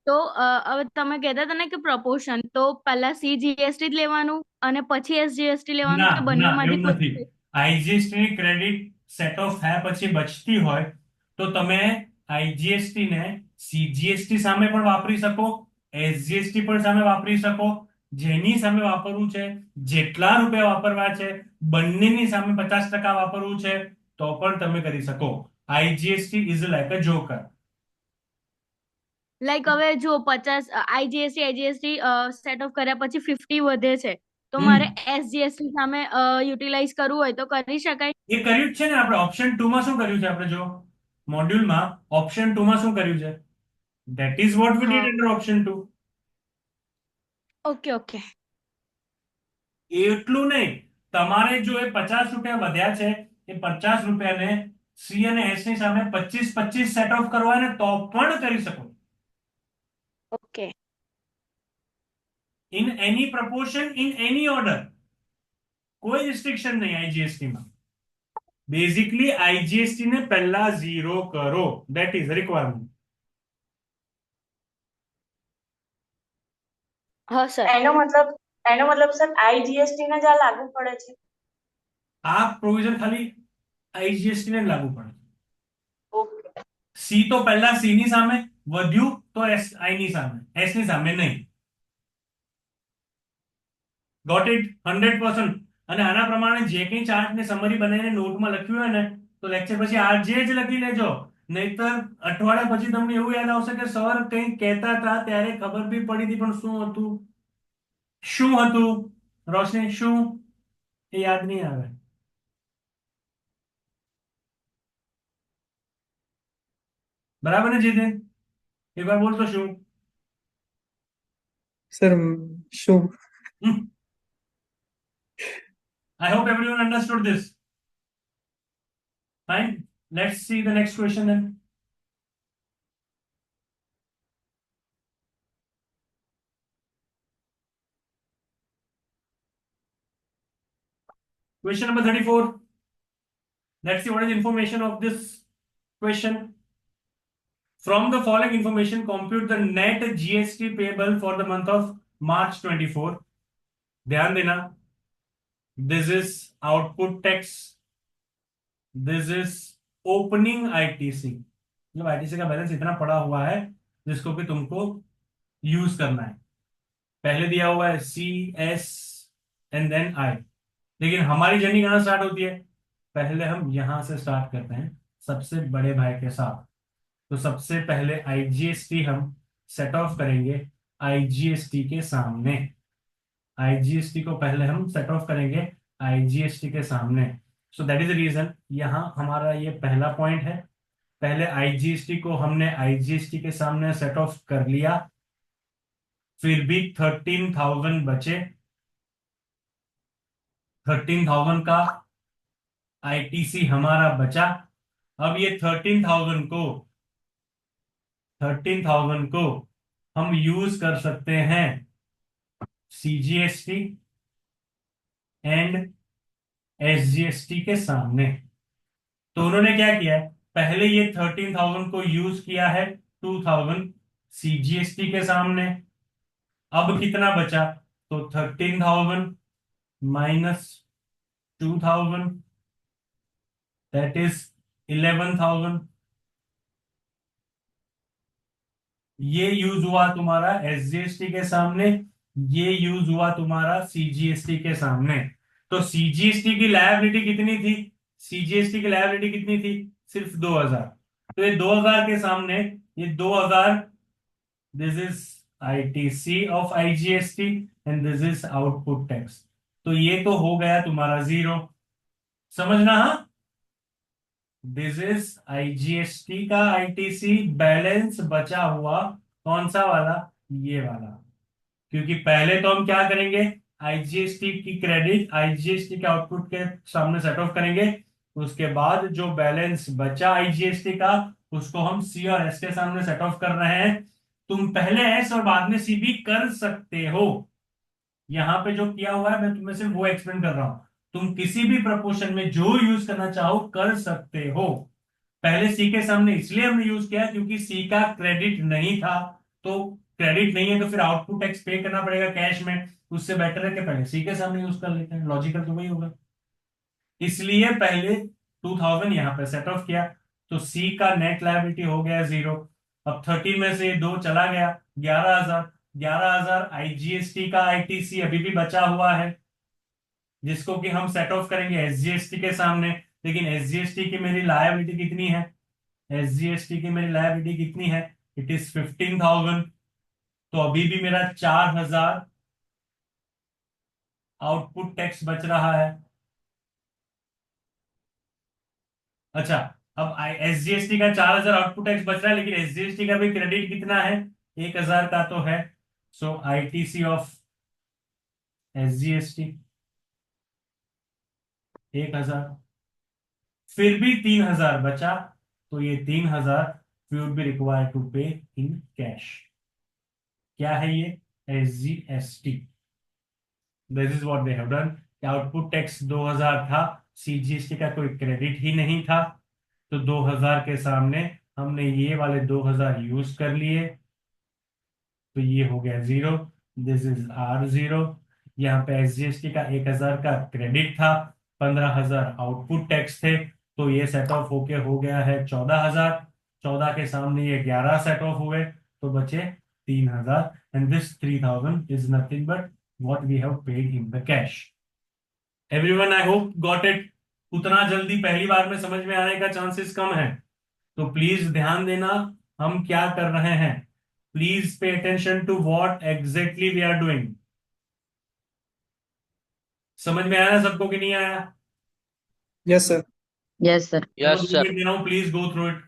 તો હવે તમે કહેતા હતા ને કે પ્રપોર્શન, તો પહેલા સીજીએસટી જ લેવાનું અને પછી એસજીએસટી લેવાનું, ના કે ના બંનેમાંથી એવું નથી. કોઈ? આઈજીએસટી ની ક્રેડિટ સેટ ઓફ થયા પછી બચતી હોય તો તમે આઈજીએસટી ને સીજીએસટી સામે પણ વાપરી શકો, એસજીએસટી પણ સામે વાપરી શકો. જેની સામે વાપરવું છે, જેટલા રૂપિયા વાપરવા છે, બંનેની સામે 50% વાપરવું છે તો પણ તમે કરી શકો. IGST is like a joker. Like હવે જો 50 આઈજીએસટી આઈજીએસટી સેટ ઓફ કર્યા પછી 50 વધે છે, તો હમ મારે એસજીએસટી સામે યુટિલાઇઝ કરવું હોય તો કરી શકાય? એ કર્યું જ છે ને આપણે. ઓપ્શન 2 માં શું કર્યું છે આપણે? જો મોડ્યુલમાં ઓપ્શન 2 માં શું કર્યું છે, that is what we did હા, under option 2. Okay okay. એટલું નહીં, તમારે જો એ 50 રૂપિયા વધ્યા છે, એ 50 રૂપિયાને સી અને એસ ની સામે 25-25 સેટ ઓફ કરવા ને તો પણ કરી શકો. Okay. In any proportion, in any order. કોઈ રિસ્ટ્રિક્શન નહીં આઈજીએસટી માં. બેઝિકલી આઈજીએસટી ને પહેલા 0 કરો, ધેટ ઇઝ રિક્વાયરમેન્ટ. હા સર. એનો મતલબ સર આઈજીએસટી ને જ આ લાગુ પડે છે? આ પ્રોવિઝન ખાલી આઈજીએસટી ને લાગુ પડે. ઓકે. સી તો પહેલા સી ની સામે વધ્યું તો એસ આઈ ની સામે, એસ ની સામે નહીં. Got it? 100%. અને આના પ્રમાણે જે કંઈ ચાર્ટ ને સમરી બનાવીને નોટમાં લખ્યું હોય ને, તો લેક્ચર પછી આજે જ લખી લેજો. નહીતર અઠવાડિયા પછી તમને એવું યાદ આવશે કે સર કંઈક કહેતા હતા ત્યારે ખબર બી પડી હતી, પણ શું હતું, શું હતું રોશની, શું એ યાદ નહીં આવે. બરાબર ને જીતેન? એક વાર બોલતો શું? સર શું? I hope everyone understood this. Fine. Let's see the next question then. Question number 34. Let's see what is information of this question. From the following information, compute the net GST payable for the month of March 24. ध्यान देना, this is output tax, this is opening ITC. मतलब ITC का balance इतना पड़ा हुआ है जिसको कि तुमको यूज करना है. पहले दिया हुआ है CS एंड देन I. लेकिन हमारी जर्नी कहां स्टार्ट होती है? पहले हम यहां से स्टार्ट करते हैं सबसे बड़े भाई के साथ. तो सबसे पहले IGST हम सेट ऑफ करेंगे IGST के सामने. IGST को पहले हम सेट ऑफ करेंगे IGST के सामने. So that is the reason यहां हमारा ये पहला पॉइंट है. पहले IGST को हमने IGST के सामने सेट ऑफ कर लिया, फिर भी 13,000 बचे. 13,000 का ITC हमारा बचा. अब ये 13,000 को हम यूज कर सकते हैं CGST एंड SGST के सामने. तो उन्होंने क्या किया है, पहले ये 13,000 को यूज किया है 2,000 CGST के सामने. अब कितना बचा? तो 13,000 माइनस 2,000 दैट इज 11,000. ये यूज हुआ तुम्हारा SGST के सामने, ये यूज हुआ तुम्हारा CGST के सामने. तो CGST की लायबिलिटी कितनी थी? CGST की लायबिलिटी कितनी थी? सिर्फ 2,000. तो ये 2,000 के सामने ये 2,000, this is ITC of IGST and this is output tax. तो ये तो हो गया तुम्हारा जीरो. समझना? हाँ, दिस इज IGST का ITC बैलेंस बचा हुआ. कौन सा वाला? ये वाला. क्योंकि पहले तो हम क्या करेंगे, IGST की क्रेडिट IGST के आउटपुट के सामने सेट ऑफ करेंगे. उसके बाद जो बैलेंस बचा IGST का उसको हम C और S के सामने सेट ऑफ कर रहे हैं. तुम पहले S और बाद में C भी कर सकते हो. यहां पे जो किया हुआ है मैं तुम्हें सिर्फ वो एक्सप्लेन कर रहा हूं. तुम किसी भी प्रपोर्शन में जो यूज करना चाहो कर सकते हो. पहले C के सामने इसलिए हमने यूज किया क्योंकि C का क्रेडिट नहीं था. तो क्रेडिट नहीं है तो फिर आउटपुट टैक्स पे करना पड़ेगा कैश में. उससे बेटर है कि पहले C के सामने यूज कर लेते हैं. लॉजिकल तो वही होगा. इसलिए पहले 2,000 यहां पे सेट ऑफ किया. तो C का नेट लायबिलिटी हो गया जीरो. अब 13 में से 2 चला गया, 11,000. 11,000 IGST का ITC अभी भी बचा हुआ है जिसको कि हम सेट ऑफ करेंगे SGST के सामने. लेकिन SGST की मेरी लायबिलिटी कितनी है? SGST की मेरी लायबिलिटी कितनी है? It is 15,000. तो अभी भी मेरा 4,000 आउटपुट टैक्स बच रहा है. अच्छा, अब SGST का 4,000 आउटपुट टैक्स बच रहा है, लेकिन SGST का भी क्रेडिट कितना है? 1,000 का तो है. So ITC of SGST 1,000. फिर भी 3,000 बचा. तो ये 3,000 we would be required to pay in cash. क्या है ये? SGST. This is what they have done. Output tax 2,000 था, CGST का कोई क्रेडिट ही नहीं था. तो 2,000 के सामने हमने ये वाले 2,000 यूज कर लिए. तो ये हो गया जीरो. This is R0. यहाँ पे SGST का 1,000 का क्रेडिट था, 15,000 आउटपुट टैक्स थे. तो ये सेट ऑफ होके हो गया है 14,000. 14 के सामने ये 11 सेट ऑफ हुए तो बचे 3,000. And this 3,000 is nothing but what we have paid in the cash. Everyone, I hope got it. उतना जल्दी पहली बार में समझ में आने का चांसेस कम है. तो प्लीज ध्यान देना हम क्या कर रहे हैं. Please pay attention to what exactly we are doing. समझ में आया सबको कि नहीं आया? Yes sir. Yes sir. Yes sir. Please go through it.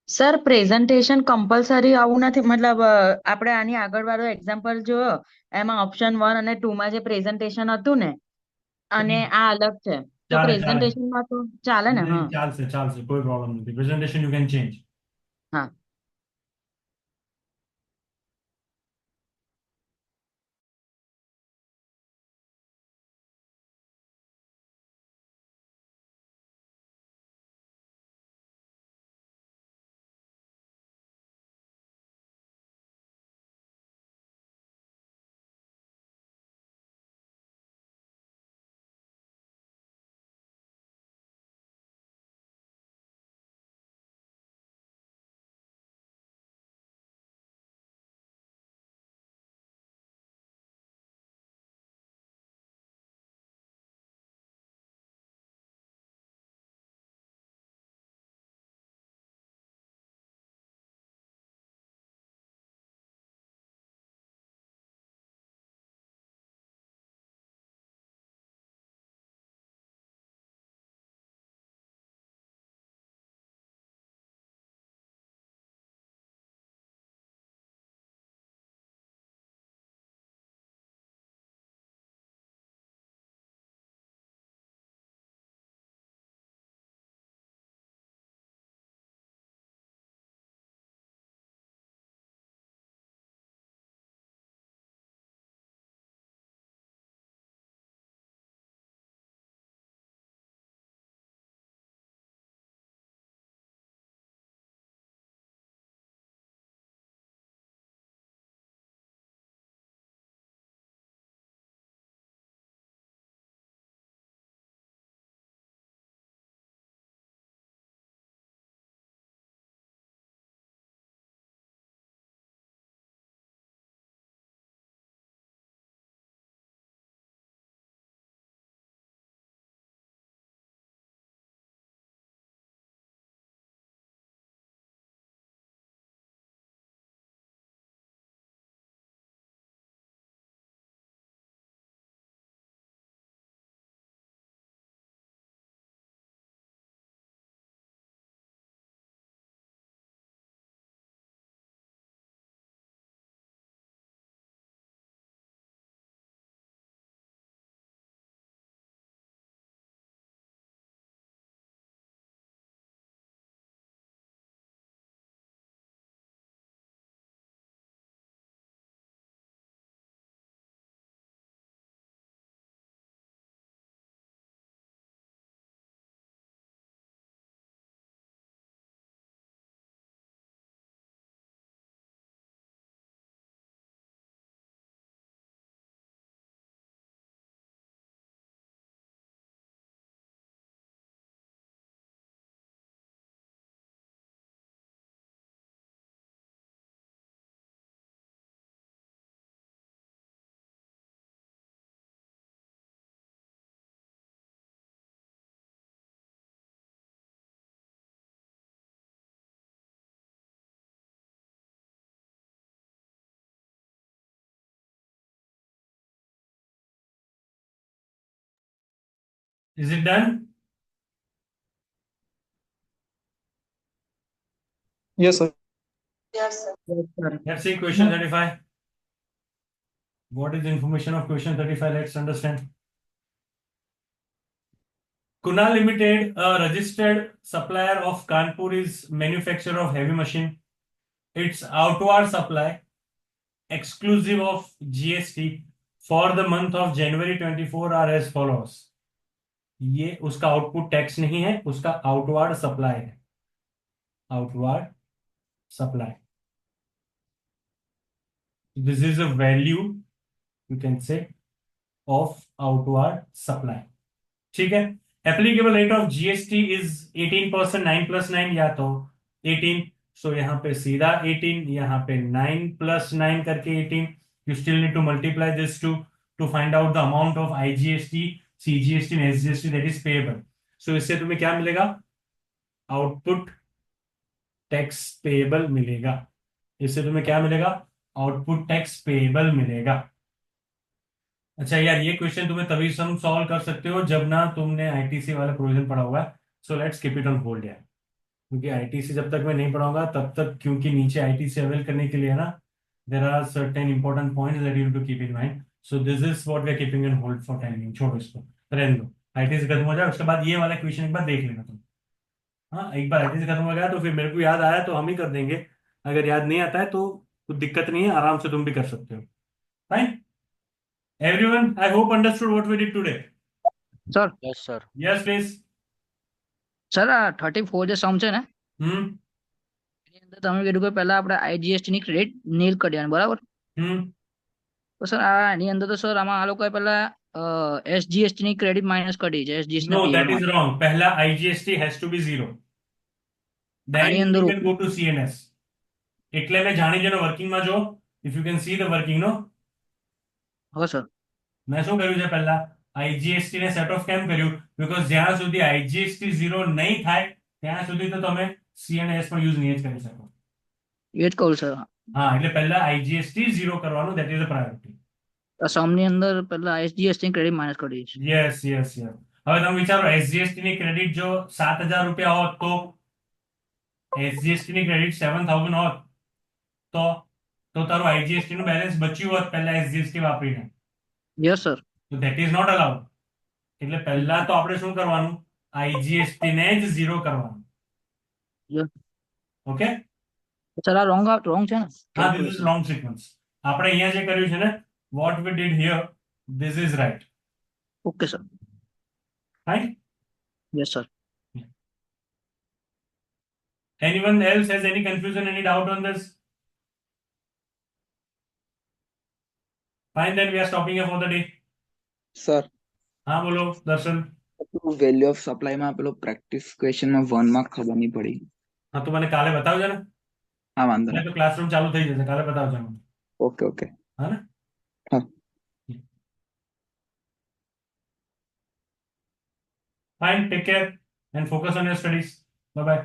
Sir presentation compulsory આવું નથી, મતલબ આપણે આની આગળવાળો એક્ઝામ્પલ જોયો એમાં ઓપ્શન 1 અને 2 માં જે પ્રેઝન્ટેશન હતું ને અને આ અલગ છે, તો ચાલે, પ્રેઝન્ટેશનમાં તો ચાલે ને? હા ચાલશે કોઈ પ્રોબ્લેમ નથી. Presentation you can change. હા. Is it done? Yes, sir. Yes, sir. Yes, sir. Let's see question 35. What is the information of question 35? Let's understand. Kunal Limited, a registered supplier of Kanpur, is manufacturer of heavy machine. Its outward supply, exclusive of GST, for the month of January 24 are as follows. ये उसका output tax नहीं है, उसका outward supply है. Outward supply. This is a value, you can say, of outward supply. ठीक है. Applicable rate of GST is 18%. 9 + 9 या तो 18. सो यहाँ पे सीधा 18, यहाँ पे 9 + 9 करके 18. You still need to multiply this to find out the amount of IGST, CGST and SGST that is payable. So इससे तुम्हें क्या मिलेगा? आउटपुट टैक्स पेएबल मिलेगा. इससे तुम्हें क्या मिलेगा? आउटपुट टैक्स पेएबल मिलेगा. अच्छा यार, ये क्वेश्चन तुम्हें तभी सम सॉल्व कर सकते हो जब ना तुमने आईटीसी वाला प्रोविजन पढ़ा हुआ है. So let's keep it on hold यार, क्योंकि आईटीसी जब तक मैं नहीं पढ़ाऊंगा तब तक, क्योंकि नीचे आईटीसी अवेल करने के लिए ना there are certain important points that you have to keep in mind. So this is what we are keeping in hold for time being. छोड़ो इसको, रहने दो. आईटीसी खत्म हो जाए उसके बाद ये वाला क्वेश्चन एक बार देख लेना तुम. हाँ, एक बार आईटीसी खत्म हो गया तो फिर मेरे को याद आया तो हम ही कर देंगे. अगर याद नहीं आता है तो कुछ दिक्कत नहीं है, आराम से तुम भी कर सकते हो. Fine. Everyone, I hope understood what we did today. Sir Yes, sir. Yes, please. Sir આ 34 જે સમ છે ને Hmm. એની અંદર તમે કીધું કે પહેલા આપણે આઈજીએસટી ની ક્રેડિટ નીલ કરવાની, બરાબર? Hmm. તો સર આ એની અંદર તો સર આમાં આ લોકોએ પહેલા એસજીએસટી ની ક્રેડિટ માઇનસ કરી છે, એસજીએસટી No, ના that પીએલ is wrong. पहला IGST has to be 0. Then આની you અંદર can go to CNS. એટલે મેં જાણી જેનો વર્કિંગ માં જો, if you can see the working, no? હા સર. મેં શું કર્યું છે પહેલા IGST ને સેટ ઓફ કેમ કર્યું? બીકોઝ જ્યાં સુધી IGST 0 નહીં થાય ત્યાં સુધી તો તમે CNS પણ યુઝ નહીં જ કરી શકો. એ જ કહું સર. હા, એટલે પહેલા IGST 0 કરવાનું, that is a priority. સમ ની અંદર પહેલા એસજીએસટી ની ક્રેડિટ માઇનસ કરી છે. Yes yes yes. હવે તમે વિચારો, એસજીએસટી ની ક્રેડિટ જો 7,000 રૂપિયા હોત તો એસજીએસટી ની ક્રેડિટ 7,000 હોત તો તારું આઈજીએસટી નું બેલેન્સ બચ્યું હોત પહેલા એસજીએસટી વાપરીને. Yes sir. તો ધેટ ઇઝ નોટ અલાઉડ. એટલે પહેલા તો આપણે શું કરવાનું? આઈજીએસટી ને જ 0 કરવાનું. Yeah. ઓકે. સર આ રોંગ છે ને? હા, ધીસ ઇઝ રોંગ સિક્વન્સ. આપણે અહીંયા જે કર્યું છે ને, what we did here, this is right. Okay sir. Fine. Yes sir. Anyone else has any confusion, any doubt on this? Fine, then we are stopping here for the day. Sir हाँ बोलो दर्शन. Value of supply માં પેલો practice question માં 1 mark ખબર નહીં પડી. हाँ तो मैंने काले बताओ जरा. હા વાંધો मैंने નહીં. तो क्लासरूम चालू થઈ જશે, કાલે बताओ जरा. Okay okay. हाँ ना. हाँ. Fine, take care and focus on your studies. Bye bye.